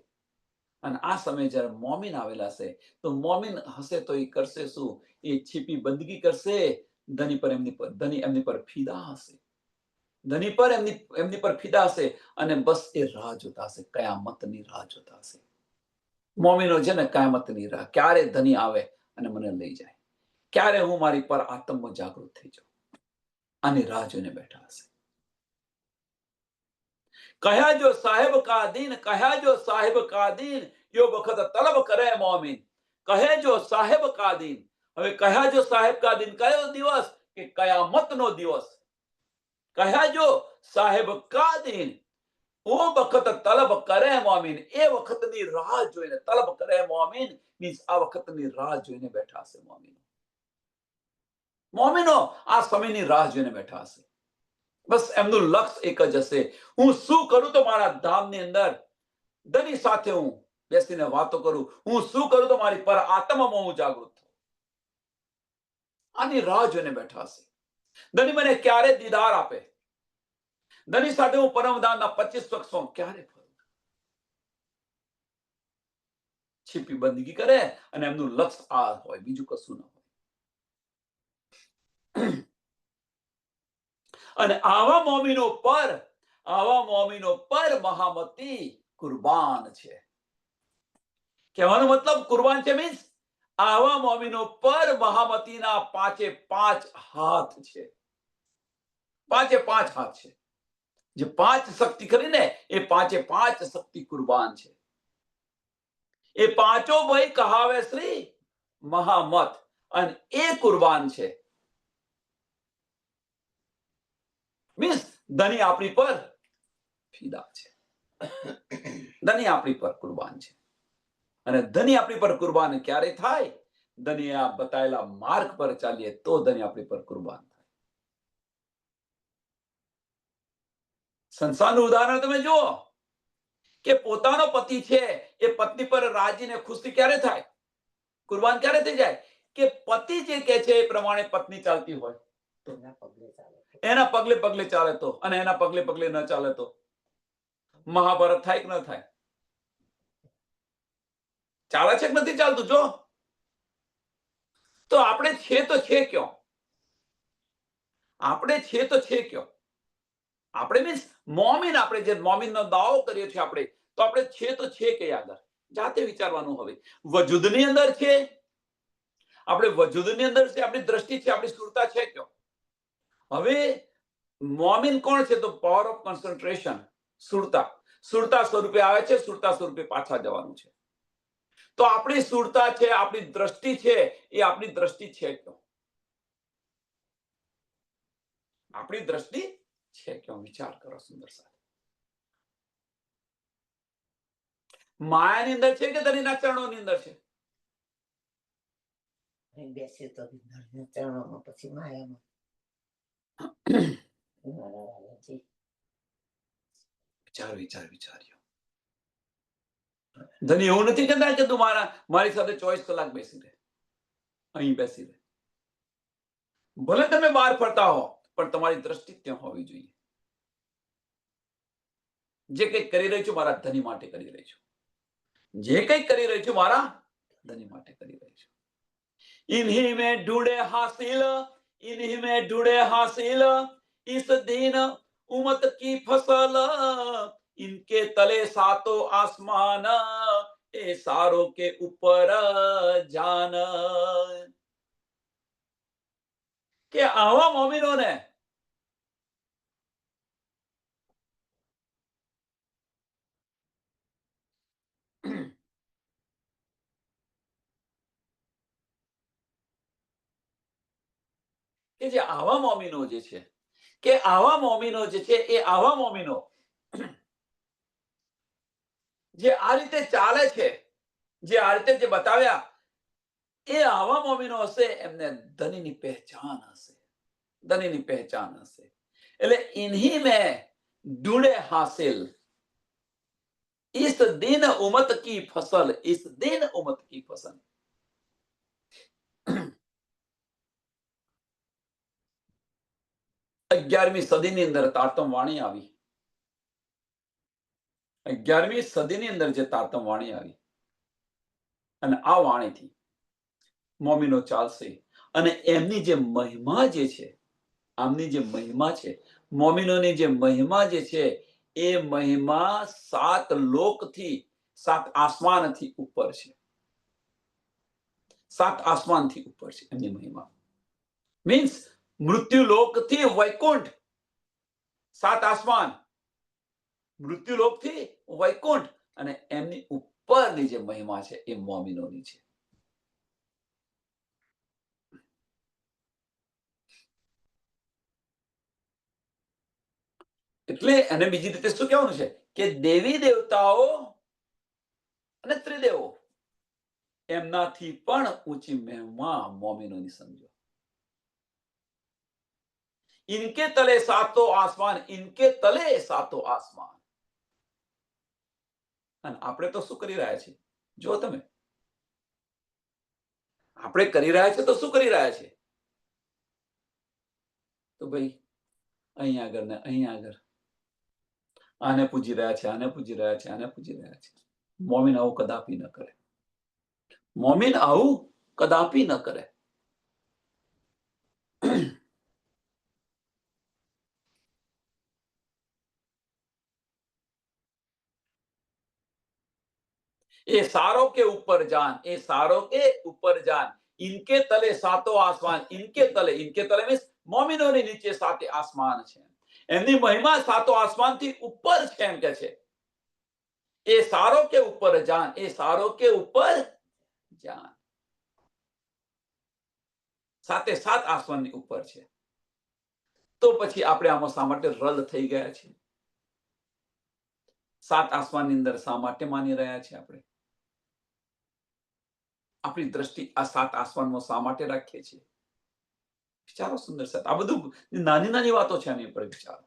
અને આ સમયે જ્યારે મોમીન આવેલા છે, તો મોમીન હશે તો એ કરશે શું? એ છીપી બંદગી કરશે. ધની એમની પર ફિદા હશે. ધની પર એમની પર ફિદા હશે, અને બસ એ રાહ જોતા હશે, કયામતની રાહ જોતા હશે. મોમીનો છે ને કાયમતની રાહ, ક્યારે ધની આવે અને મને લઈ જાય, ક્યારે હું મારી પર આત્મમાં જાગૃત થઈ જાઉં, આની રાહ જોઈને બેઠા હશે. કહ્યા જો સાહેબ કા દીન, કહ્યા જો સાહેબ કા દીન, યો વખત તલબ કરે મોમીન. કહે જો સાહેબ કા દીન. હવે કહ્યા જો સાહેબ કા દીન કયો દિવસ? કે કયામતનો દિવસ. કહ્યા જો સાહેબ કા દીન, ઓ વખત તલબ કરે મોમીન, એ વખતની રાહ જોઈને તલબ કરે મોમીન, મીન્સ આ વખતની રાહ જોઈને બેઠા હશે મોમીનો. મોમીનો આ સમયની રાહ જોઈને બેઠા હશે. બસ એમનું લક્ષ્ય એક જ હશે, હું શું કરું તો મારા ધામની અંદર ધની સાથે હું બેસીને વાતો કરું, હું શું કરું તો મારી પર આત્મામાં હું જાગૃત થઉં. આની રાહ જોઈને બેઠા હશે. ધની મને ક્યારે દીદાર આપે, ધની સાથે હું પરમધામના 25 વર્ષમાં ક્યારે ફરું. છીપી બંદગી કરે અને એમનું લક્ષ્ય આ હોય, બીજું કશું ન હોય. અને આવા મોમીનો પર મહામતી કુરબાન છે. કહેવાનો મતલબ કુરબાન છે મીન્સ આવા મોમીનો પર મહામતીના 5 હાથ છે. 5 હાથ છે. જે 5 શક્તિ ખરી ને એ 5 શક્તિ કુરબાન છે. એ પાંચો ભાઈ કહાવે શ્રી મહામત અને એ કુરબાન છે. મીન્સ ધની આપણી પર ફિદા છે, ધની આપણી પર કુરબાન છે. અને ધની આપણી પર કુરબાન ક્યારે થાય? ધની આ બતાયેલા માર્ગ પર ચાલીએ તો ધની આપણી પર કુરબાન થાય. સંસારનું ઉદાહરણ તમે જુઓ કે પોતાનો પતિ છે એ પત્ની પર રાજીને ખુશી ક્યારે થાય? કુરબાન ક્યારે થઈ જાય? કે પતિ જે કહે છે એ પ્રમાણે પત્ની ચાલતી હોય, એના પગલે પગલે ચાલે તો, અને એના પગલે પગલે ન ચાલે તો મહાભારત થાય કે ન થાય? ચાલે છે કે નથી ચાલતું? જો તો આપણે છે તો છે ક્યાં? આપણે છે તો છે ક્યાં? આપણે મીન્સ મોમીન, આપણે જે મોમીનનો દાવો કર્યો છે આપણે, તો આપણે છે તો છે કે આગળ જાતે વિચારવાનું. હવે વજૂદની અંદર છે, આપણે વજૂદની અંદર છે, આપણી દ્રષ્ટિ છે, આપણી સુરતા છે ક્યાં? હવે મોમીન કોણ છે? તો પાવર ઓફ કોન્સન્ટ્રેશન, સુરતા. સુરતા સ્વરૂપે આવે છે, સુરતા સ્વરૂપે પાછા જવાનું છે. તો આપણી સુરતા છે, આપણી દ્રષ્ટિ છે, એ આપણી દ્રષ્ટિ છે ક્યાં? આપણી દ્રષ્ટિ છે ક્યાં? વિચાર કરો સુંદર સાથે. માયાની અંદર છે કે ધનીના ચરણોની અંદર છે? બેસે તો ચરણોમાં, પછી માયામાં. વિચાર્યો. ધની એવું નથી કહેતા કે તું મારી સાથે 24 કલાક બેસી રહે, અહીં બેસી રહે. ભલે તમે બહાર ફરતા હો, પણ તમારી દ્રષ્ટિ ત્યાં હોવી જોઈએ. જે કંઈક કરી રહી છું મારા ધની માટે કરી રહી છું, જે કંઈક કરી રહી છું મારા ધની માટે કરી રહી છું. इन्हीं में ढूंढे हासिल, इन्हीं में ढूंढे हासिल, इस दिन उमत की फसल, इनके तले सातों आसमान, ए सारों के ऊपर जान. કે આવા મોમીનોને કે જે આવા મોમીનો જે છે, કે આવા મોમીનો જે છે, એ આવા મોમીનો જે આ રીતે ચાલે છે, જે આ રીતે જે બતાવ્યા, એ આવા મોમીનો હશે, એમને ધનીની પહેચાન હશે, ધનીની પહેચાન હશે. એટલે ઇન્हीं में ढूंढे हासिल, इस दिन उमत की फसल, इस दिन उमत की फसल. 11મી સદીની અંદર તારતમ વાણી આવી. 11મી સદીની અંદર જે તારતમ વાણી આવી, અને આ વાણીથી મોમીનો ચાલશે. અને એમની જે મહિમા જે છે, આમની જે મહિમા છે, મોમીનોની જે મહિમા જે છે, એ મહિમા 7 લોકથી સાત આસમાનથી ઉપર છે. સાત આસમાનથી ઉપર છે એમની મહિમા. મીન્સ મૃત્યુલોકથી વૈકુંઠ, સાત આસમાન, મૃત્યુલોકથી વૈકુંઠ, અને એમની ઉપરની જે મહિમા છે એ મોમિનોની છે. એટલે એને બીજી રીતે શું કહેવાનું છે કે દેવી દેવતાઓ અને ત્રિદેવો એમનાથી પણ ઊંચી મહિમા મોમિનોની સમજો. ઇનકે તલે સાતો આસમાન, ઇનકે તલે સાતો આસમાન. અને આપણે તો શું કરી રહ્યા છીએ? જો તમે, આપણે કરી રહ્યા છે તો શું કરી રહ્યા છે? તો ભાઈ અહીંયા આગળ ને અહીંયા આગળ આને પૂજી રહ્યા છે, આને પૂજી રહ્યા છે, આને પૂજી રહ્યા છે. મોમિન આવું કદાપી ન કરે. મોમિન આવું કદાપી ન કરે. એ સારો કે ઉપર જાન, એ સારો કે ઉપર જાન, ઇનકે તલે સાતો આસમાન, ઇનકે તલે મીન્સ મોમિનોની નીચે સાતે આસમાન છે. એમની મહિમા સાતો આસમાનથી ઉપર છે એમ કે છે. એ સારો કે ઉપર જાન, એ સારો કે ઉપર જાન. સાતે સાત આસમાનની ઉપર છે. તો પછી આપણે આમાં શા માટે રદ થઈ ગયા છે? સાત આસમાનની અંદર શા માટે માની રહ્યા છે આપણે? આપણી દ્રષ્ટિ આ સાત આસમાનમાં શા માટે રાખીએ છીએ? વિચારો સુંદર સાથ. આ બધું નાની નાની વાતો છે, આની ઉપર વિચારો.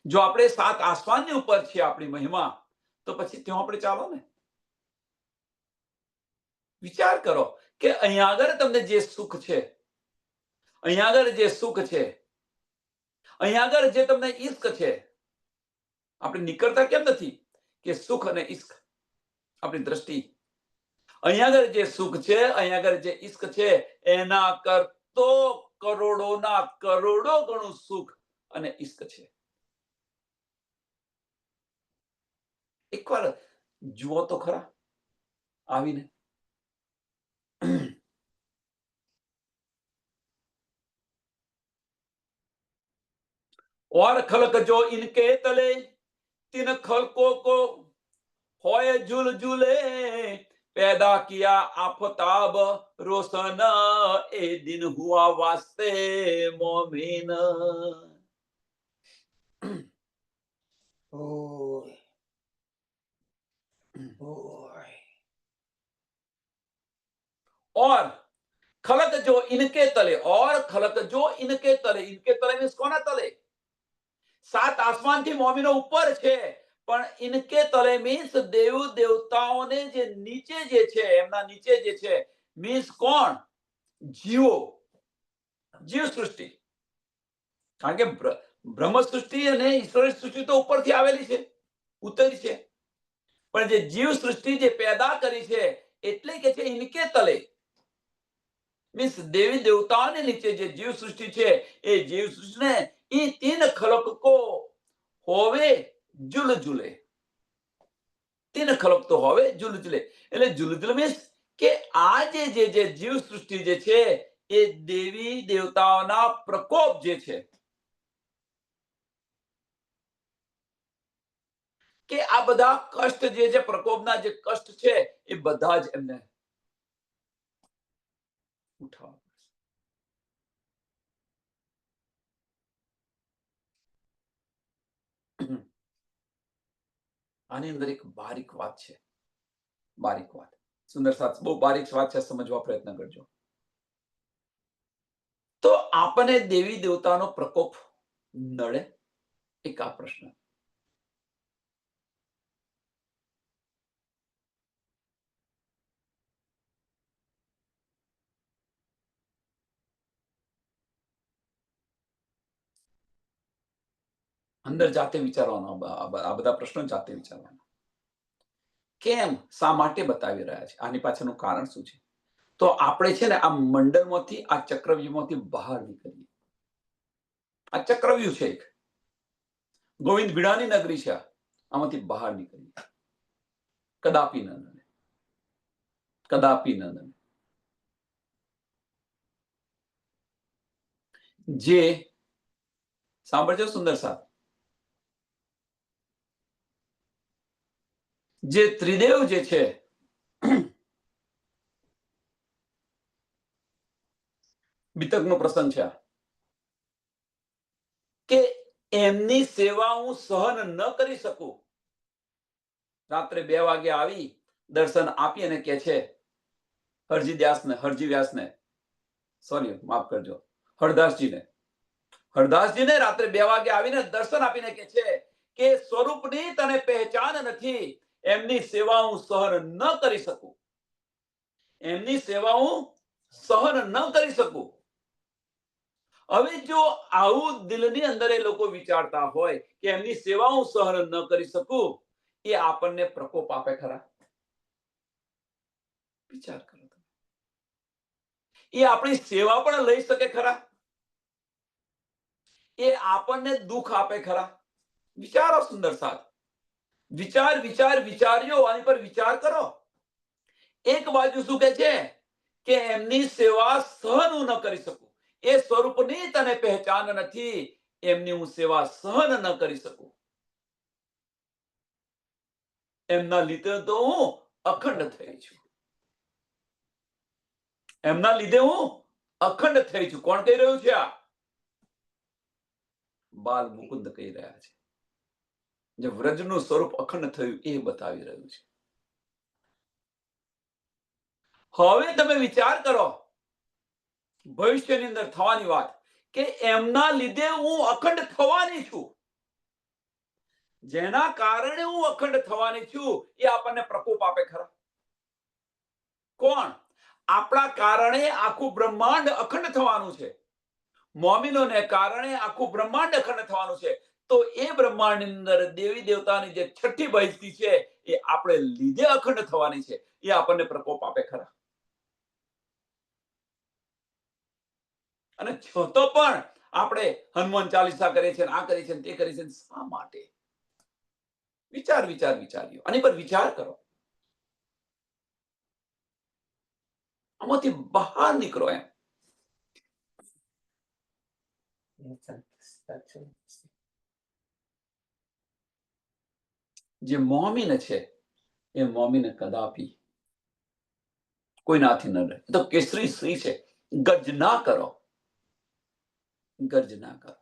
જો આપણે સાત આસમાનની ઉપર છે આપણી મહિમા, તો પછી ત્યાં આપણે ચાલો ને. વિચાર કરો કે અહીંયા આગળ તમને જે સુખ છે, અહીંયા આગળ જે સુખ છે, અહીંયા આગળ જે તમને ઈશ્ક છે, આપણે નીકળતા કેમ નથી કે સુખ અને ઈશ્ક આપણી દ્રષ્ટિ? અહીંયા આગળ જે સુખ છે, અહીંયા આગળ જે ઈશ્ક છે, એના કરતો કરોડોના કરોડો ગણું સુખ અને ઈશ્ક છે. એકવાર જુઓ તો ખરા આવીને. और खलक जो इनके तले तीन खलकों को होए झुल झुले, पैदा किया आफताब रोशन, ए दिन हुआ वास्ते मोमिन. ઓય ઓય और खलक जो इनके तले, और खलक जो इनके तले मीन्स कोना तले? सात आसमान थी मोमिनो ऊपर छे, પણ ઇનકે તલે મીન્સ દેવ દેવતાઓને જે નીચે જે છે, એમના નીચે જે છે મીન્સ કોણ? જીવો, જીવ સૃષ્ટિ. કારણ કે બ્રહ્મ સૃષ્ટિ અને ઈશ્વર સૃષ્ટિ તો ઉપરથી આવેલી છે, ઉતરી છે. પણ જે જીવ સૃષ્ટિ જે પેદા કરી છે એટલે કે છે ઇનકે તલે, મીન્સ દેવી દેવતાઓને નીચે જે જીવ સૃષ્ટિ છે, એ જીવ સૃષ્ટિને ઈ તીન ખલક કો હોવે જુલ જુલે. તીન ખલક તો હોવે જુલ જુલે. એટલે જુલ જુલ મીન્સ કે આ જે જીવ સૃષ્ટિ જે છે એ દેવી દેવતાઓના પ્રકોપ જે છે, કે આ બધા કષ્ટ જે પ્રકોપના જે કષ્ટ છે એ બધા જ એમને ઉઠાવવા. આની અંદર એક બારીક વાત છે, બારીક વાત. સુંદર સાથ, બહુ બારીક વાત છે, સમજવા પ્રયત્ન કરજો. તો આપણને દેવી દેવતાનો પ્રકોપ નડે? એક આ પ્રશ્ન. અંદર જાતે વિચારવાનો, આ બધા પ્રશ્નો જાતે વિચારવાના. કેમ, શા માટે બતાવી રહ્યા છે? આની પાછળનું કારણ શું છે? તો આપણે છે ને આ મંડળમાંથી, આ ચક્રવ્યુહમાંથી બહાર નીકળીએ. આ ચક્રવ્યુહ છે એક, ગોવિંદ ભીડાની નગરી છે, આમાંથી બહાર નીકળીએ. કદાપી ન નમે, કદાપી ન નમે. જે સાંભળજો સુંદર સાહેબ, જે ત્રિદેવ જે છે બીતકનો પ્રસંગ છે કે એમની સેવા હું સહન ન કરી શકું. રાત્રે 2 વાગે આવી દર્શન આપી અને કે છે હરજી વ્યાસને સોરી માફ કરજો હરદાસજીને રાત્રે 2 વાગે આવીને દર્શન આપીને કે છે કે સ્વરૂપની તને પહેચાન નથી, એમની સેવા હું સહન ન કરી શકું, એમની સેવા હું સહન ન કરી શકું. હવે જો આવું દિલની અંદર એ લોકો વિચારતા હોય કે એમની સેવા હું સહન ન કરી શકું, એ આપણને પ્રકોપ આપે ખરા? વિચાર કરો. એ આપણી સેવા પણ લઈ શકે ખરા? એ આપણને દુઃખ આપે ખરા? વિચારો સુંદર સાથ, વિચાર્યો આની પર વિચાર કરો. એક બાજુ શું કે છે કે એમની સેવા સહન હું ન કરી શકું, એ સ્વરૂપની તને પહેચાન નથી, એમની હું સેવા સહન ન કરી શકું, એમના લીધે તો હું અખંડ થઈ છું, એમના લીધે હું અખંડ થઈ છું. કોણ કહી રહ્યું છે? આ બાલ મુકુંદ કહી રહ્યા છે. જે વ્રજનું સ્વરૂપ અખંડ થયું એ બતાવી રહ્યું છે. હવે તમે વિચાર કરો ભવિષ્યની અંદર થવાની વાત કે એમના લીધે હું અખંડ થવાની છું, જેના કારણે હું અખંડ થવાની છું, એ આપણને પ્રકોપ આપે ખરા? કોણ? આપણા કારણે આખું બ્રહ્માંડ અખંડ થવાનું છે, મોમિનોને કારણે આખું બ્રહ્માંડ અખંડ થવાનું છે. તો એ બ્રહ્માંડની અંદર દેવી દેવતાની જે છઠ્ઠી બહિષ્ઠી છે એ આપણે લીધે અખંડ થવાની છે, એ આપણને પ્રકોપ આપે ખરા? અને છતો પણ આપણે હનુમાન ચાલીસા કરીએ છીએ, આ કરીએ છીએ, તે કરીએ છીએ. શા માટે? વિચાર્યો આની પર વિચાર કરો. આમાંથી બહાર નીકળો. એમ જે મોમીન છે એ મોમીન કદાપી કોઈનાથી ન રહે. તો કેસરી શ્રી છે, ગર્જ ના કરો, ગર્જ ના કરો.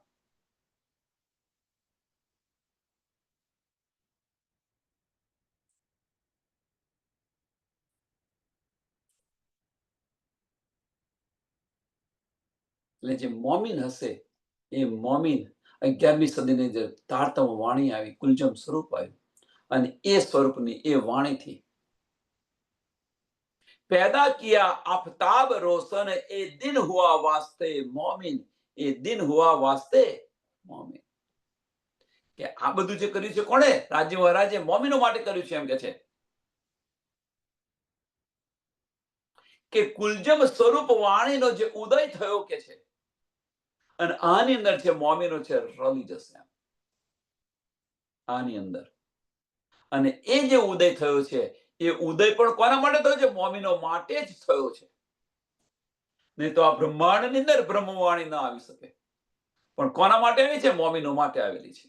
એટલે જે મોમીન હશે એ મોમીન 11મી સદીની જે તારતમ વાણી આવી, કુલજમ સ્વરૂપ આવ્યું, અને એ સ્વરૂપની એ વાણીથી पैदा किया आफताब रोशन, ए दिन हुआ वास्ते मोमिन, ए दिन हुआ वास्ते मोमिन. કે આ બધું જે કર્યું છે કોણે? રાજી મહારાજે મોમિનો માટે કર્યું છે. એમ કે છે કે કુલજમ સ્વરૂપ વાણીનો જે ઉદય થયો કે છે, અને આની અંદર છે મોમિનો છે રલી જશે આની અંદર. અને એ જે ઉદય થયો છે એ ઉદય પણ કોના માટે થયો છે? મોમિનો માટે જ થયો છે. નહીં તો આ બ્રહ્માંડની અંદર બ્રહ્મવાણી ના આવી શકે. પણ કોના માટે આવી છે? મોમિનો માટે આવેલી છે.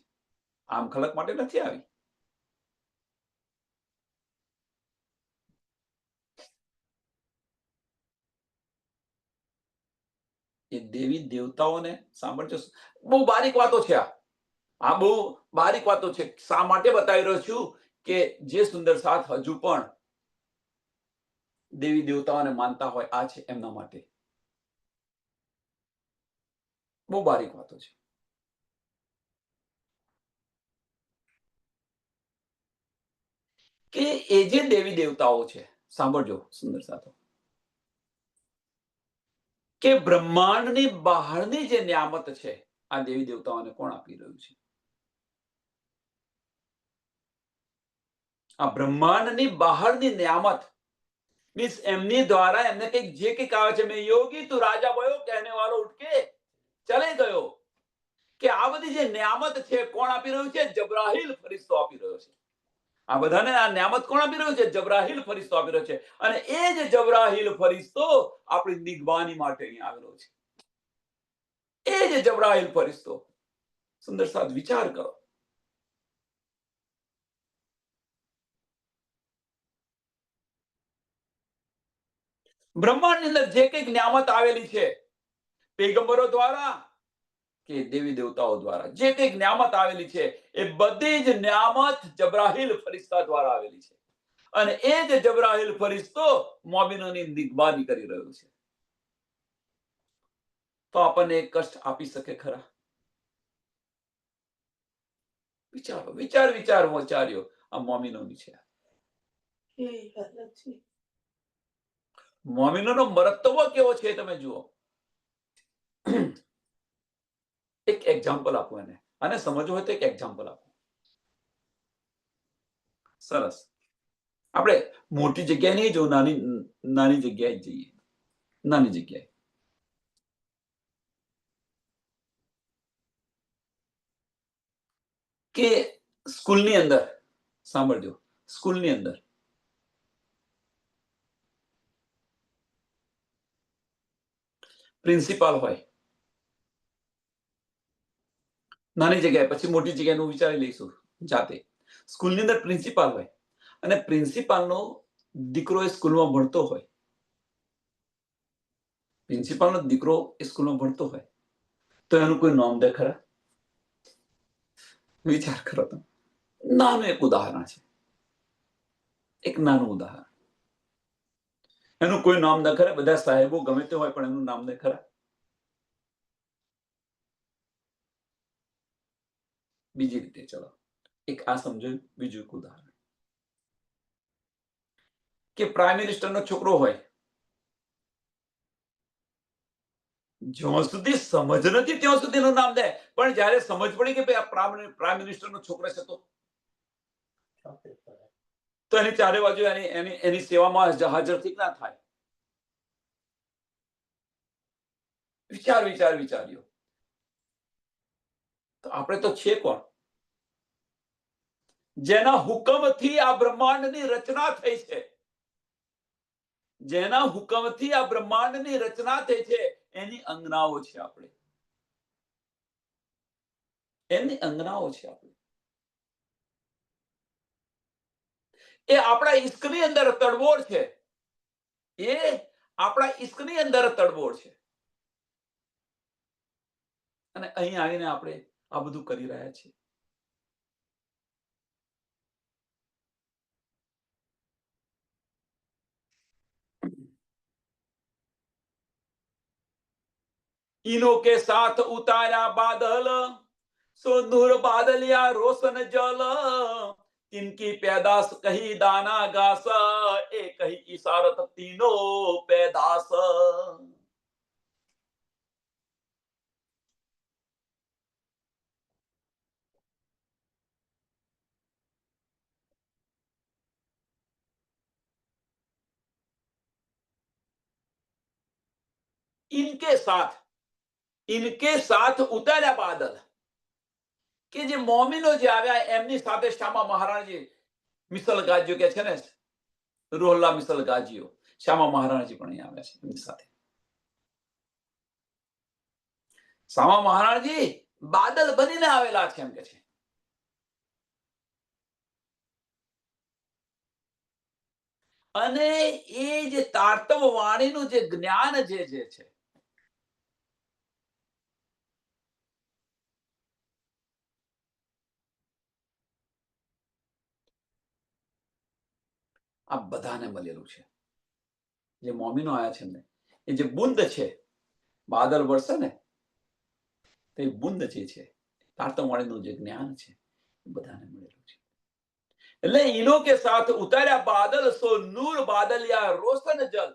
આમ ખલક માટે નથી આવી. એ દેવી દેવતાઓને સાંભળજો, બહુ બારીક વાતો છે. આ બહુ બારીક વાતો છે. શા માટે બતાવી રહ્યો છું? કે જે સુંદર સાથ હજુ પણ દેવી દેવતાઓને માનતા હોય, આ છે એમના માટે. બહુ બારીક વાતો છે. કે એ જે દેવી દેવતાઓ છે, સાંભળજો સુંદર સાથો, કે બ્રહ્માંડની બહારની જે નિયામત છે આ દેવી દેવતાઓને કોણ આપી રહ્યું છે? આ બ્રહ્માંડની બહારની નિયામત મીન્સ એમની દ્વારા એમને કંઈક જે કંઈક આવે છે, મેં યોગી તું રાજા બયો કહેને વાળો ઉઠકે ચલે ગયો, કે આ બધી જે નિયામત છે કોણ આપી રહ્યું છે? જબ્રાહીલ ફરિશ્તો આપી રહ્યો છે. આ બધાને આ નિયામત કોણ આપી રહ્યું છે? જબરાહીલ ફરિશ્તો આપી રહ્યો છે. અને એ જ જબરાહીલ ફરિશ્તો આપણી નિગવાની માટે અહીંયા આવેલો છે. એ જ જબરાહીલ ફરિશ્તો. સુંદર સાથ વિચાર કરો. બ્રહ્માંડની અંદર જે કંઈક નિયામત આવેલી છે, પૈગંબરો દ્વારા કે દેવી દેવતાઓ દ્વારા જે કંઈક નિયામત આવેલી છે, એ બધી જ નિયામત જબરાહીલ ફરિશ્તા દ્વારા આવેલી છે. અને એ જ જબરાહીલ ફરિશ્તો મોમિનોની નિગવાની કરી રહ્યો છે. તો આપણને એક કષ્ટ આપી શકે ખરા? વિચારો, વિચાર્યો આ મોમિનોની છે. મોમિનોનો મરતબો કેવો છે તમે જુઓ. એક એક્ઝામ્પલ આપો એને. અને સમજવું હોય તો એક એક્ઝામ્પલ આપો. સરસ. આપણે મોટી જગ્યાએ નહીં જો, નાની જગ્યાએ જઈએ. નાની જગ્યાએ કે સ્કૂલની અંદર, સાંભળજો, સ્કૂલની અંદર પ્રિન્સિપાલ હોય. નાની જગ્યાએ, પછી મોટી જગ્યાનું વિચારી લઈશું જાતે. સ્કૂલની અંદર પ્રિન્સિપાલ હોય અને પ્રિન્સિપાલનો દીકરો એ સ્કૂલમાં ભણતો હોય. પ્રિન્સિપાલનો દીકરો એ સ્કૂલમાં ભણતો હોય તો એનું કોઈ નામ દે ખરા? વિચાર કરો તમે. નાનું એક ઉદાહરણ છે, એક નાનું ઉદાહરણ. એનું કોઈ નામ ન ખરા? બધા સાહેબો ગમે તે હોય પણ એનું નામ ન ખરા? બીજી રીતે ચલો, એક આ સમજો. બીજું એક ઉદાહરણ કે પ્રાઇમ મિનિસ્ટરનો છોકરો હોય. જ્યાં સુધી સમજ નથી ત્યાં સુધીનું નામ દે, પણ જ્યારે સમજ પડી કે ભાઈ આ પ્રાઇમ મિનિસ્ટરનો છોકરો છે તો એની ચારે બાજુ એની સેવામાં હાજરથી ના થાય. વિચાર્યો. તો આપણે તો છે કોણ? જેના હુકમથી આ બ્રહ્માંડની રચના થઈ છે. જેના હુકમથી આ બ્રહ્માંડની રચના થઈ છે, એની અંગનાઓ છે આપણે. એની અંગનાઓ છે આપણે. એ આપણા ઈશ્કની અંદર તડબોળ છે. એ આપણા ઈશ્કની અંદર તડબોળ છે. અને અહીં આવીને આપણે આ બધું કરી રહ્યા છીએ. इनों के साथ उतारा बादल, सो नूर बादलिया रोशन जल, इनकी पैदाश कही दाना घास, एक ही इशारत तीनों पैदाश. इनके साथ उतारा बादल કે જે મોમિનો જે આવ્યા એમની સાથે શ્યામા મહારાણજી મિસલ ગાજીઓ કે છે ને, રોહલ્લા મિસલ ગાજીઓ, શ્યામા મહારાણજી પણ અહીંયા આવ્યા છે એમની સાથે. શ્યામા મહારાણજી બાદલ બનીને આવેલા છે એમ કે છે. અને એ જે તારતમ વાણીનું જે જ્ઞાન જે છે, આ બધાને મળેલું છે. જે મોમિનો આવ્યા છે એમને એ જે બુંદ છે, બાદલ વરસે ને તે બુંદ જે છે, તારતમ વાણીનું જે જ્ઞાન છે, એ બધાને મળેલું છે. એટલે ઈનો કે સાથ ઉતાર્યા બાદલ, સો નૂર બાદલિયા રોશન જલ,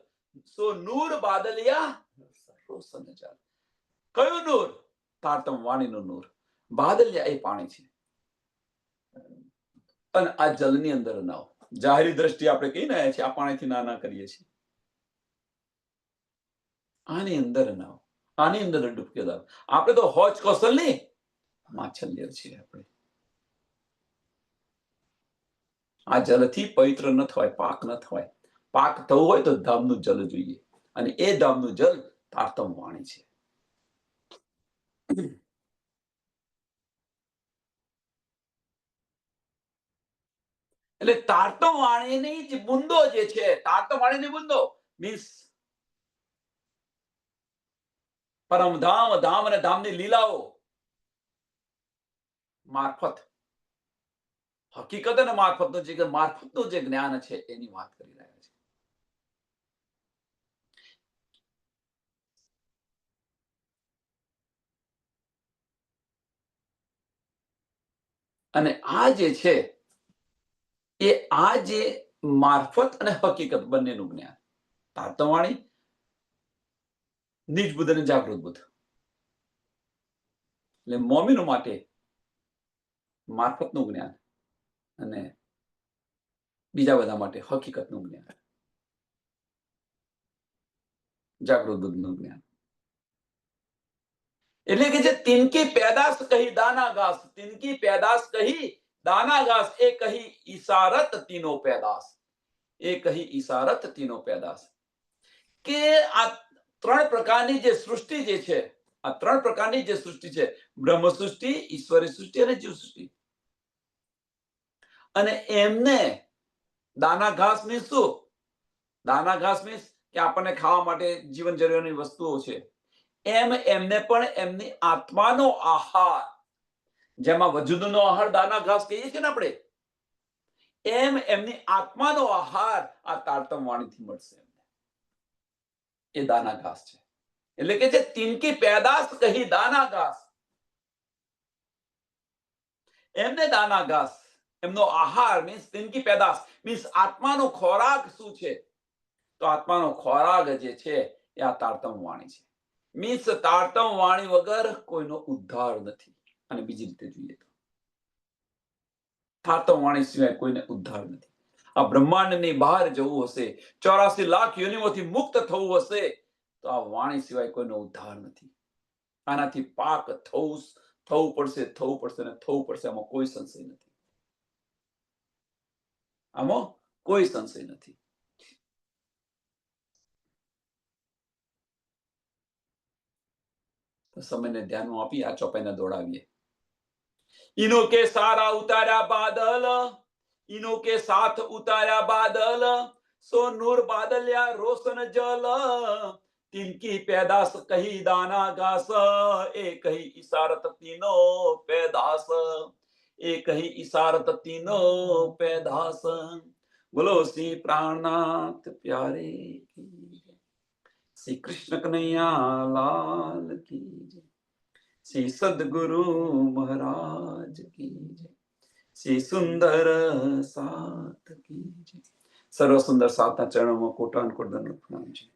સો નૂર બાદલિયા રોશન જલ. કયું નૂર? તારતમ વાણીનું નૂર. બાદલિયા એ પાણી છે. અને આ જલની અંદર નાવ. જાહેરી દ્રષ્ટિ આપણે કહીને છીએ આ પાણીથી ના કરીએ છીએ. આની અંદર નાવ, આની અંદર ડૂબકી દાવ. આપણે તો હોજ કૌશલની માછલ્ય છીએ આપણે. આ જલથી પવિત્ર ન થવાય, પાક ન થવાય. પાક થવું હોય તો ધામનું જલ જોઈએ, અને એ ધામનું જલ તારતમ વાણી છે. એટલે તારતમ વાણીની જે બુંદો જે છે, તારતમ વાણીની બુંદો મીન્સ પરમધામ, ધામ અને ધામની લીલાઓ મારફત, હકીકત અને મારફતનું જે જ્ઞાન છે એની વાત કરી રહ્યા છે. અને આ જે છે એ આ જે મારફત અને હકીકત બંનેનું જ્ઞાન, તારતમ વાણી, નિજ બુદ્ધ અને જાગૃત બુદ્ધ. એટલે મોમીનો માટે મારફતનું જ્ઞાન અને બીજા બધા માટે હકીકતનું જ્ઞાન, જાગૃત બુદ્ધનું જ્ઞાન. એટલે કે જે તિનકી પેદાશ કહી દાના ઘાસ, તિનકી પેદાશ કહી દાના ઘાસ, એ કહી ઈશારત તીનો પેદાશ, એ કહી ઈશારત તીનો પેદાશ. કે આ ત્રણ પ્રકારની જે સૃષ્ટિ જે છે, આ ત્રણ પ્રકારની જે સૃષ્ટિ છે, બ્રહ્મ સૃષ્ટિ, ઈશ્વરી સૃષ્ટિ અને જીવ સૃષ્ટિ, અને એમને દાના ઘાસ મીન્સ શું? દાના ઘાસ મીન્સ કે આપણને ખાવા માટે જીવન જરૂરિયાતની વસ્તુઓ છે, એમ એમને પણ એમની આત્માનો આહાર, જેમાં વજૂદનો આહાર દાના ઘાસ કહીએ છીએ ને આપણે, એમ એમની આત્માનો આહાર આ તારતમ વાણીથી મળશે. એ દાના ઘાસ છે. એટલે કે જે તિનકી પેદાશ કહી દાના ઘાસ, એમને દાના ઘાસ, એમનો આહાર મીન્સ તિનકી પેદાશ મીન્સ આત્માનો ખોરાક શું છે? તો આત્માનો ખોરાક જે છે એ આ તારતમ વાણી છે. મીન્સ તારતમ વાણી વગર કોઈનો ઉદ્ધાર નથી. અને બીજી રીતે જોઈએ તો તારતમ વાણી સિવાય કોઈને ઉદ્ધાર નથી. આ બ્રહ્માંડની બહાર જવું હશે, 84 લાખ યોનિઓથી મુક્ત થવું હશે, તો આ વાણી સિવાય કોઈનો ઉદ્ધાર નથી. આનાથી પાક થવું પડશે, થવું પડશે ને થવું પડશે. આમાં કોઈ સંશય નથી. આમાં કોઈ સંશય નથી. સમયને ધ્યાનમાં આપી આ ચોપાઈને દોડાવીએ. ઈનો કે સારા ઉતાર્યા બાદલ, ઈનો કે સાથ ઉતાર્યા બાદલ, સો નૂર બાદલ્યા રોશન જલ, તિનકી પેદાશ કહી દાના ઘાસ, એ કહી ઈશારત તીનો પેદાશ, એ કહી ઈશારત તીનો પેદાશ. બોલો શ્રી પ્રાણનાથ પ્યારે કી, શ્રી કૃષ્ણ કનૈયા લાલ કી જય, શ્રી સદગુરુ મહારાજ કી જય, શ્રી સુંદર સાત કી જય. સર્વ સુંદર સાતના ચરણોમાં કોટાન કોટ દંડ પ્રણામ છે.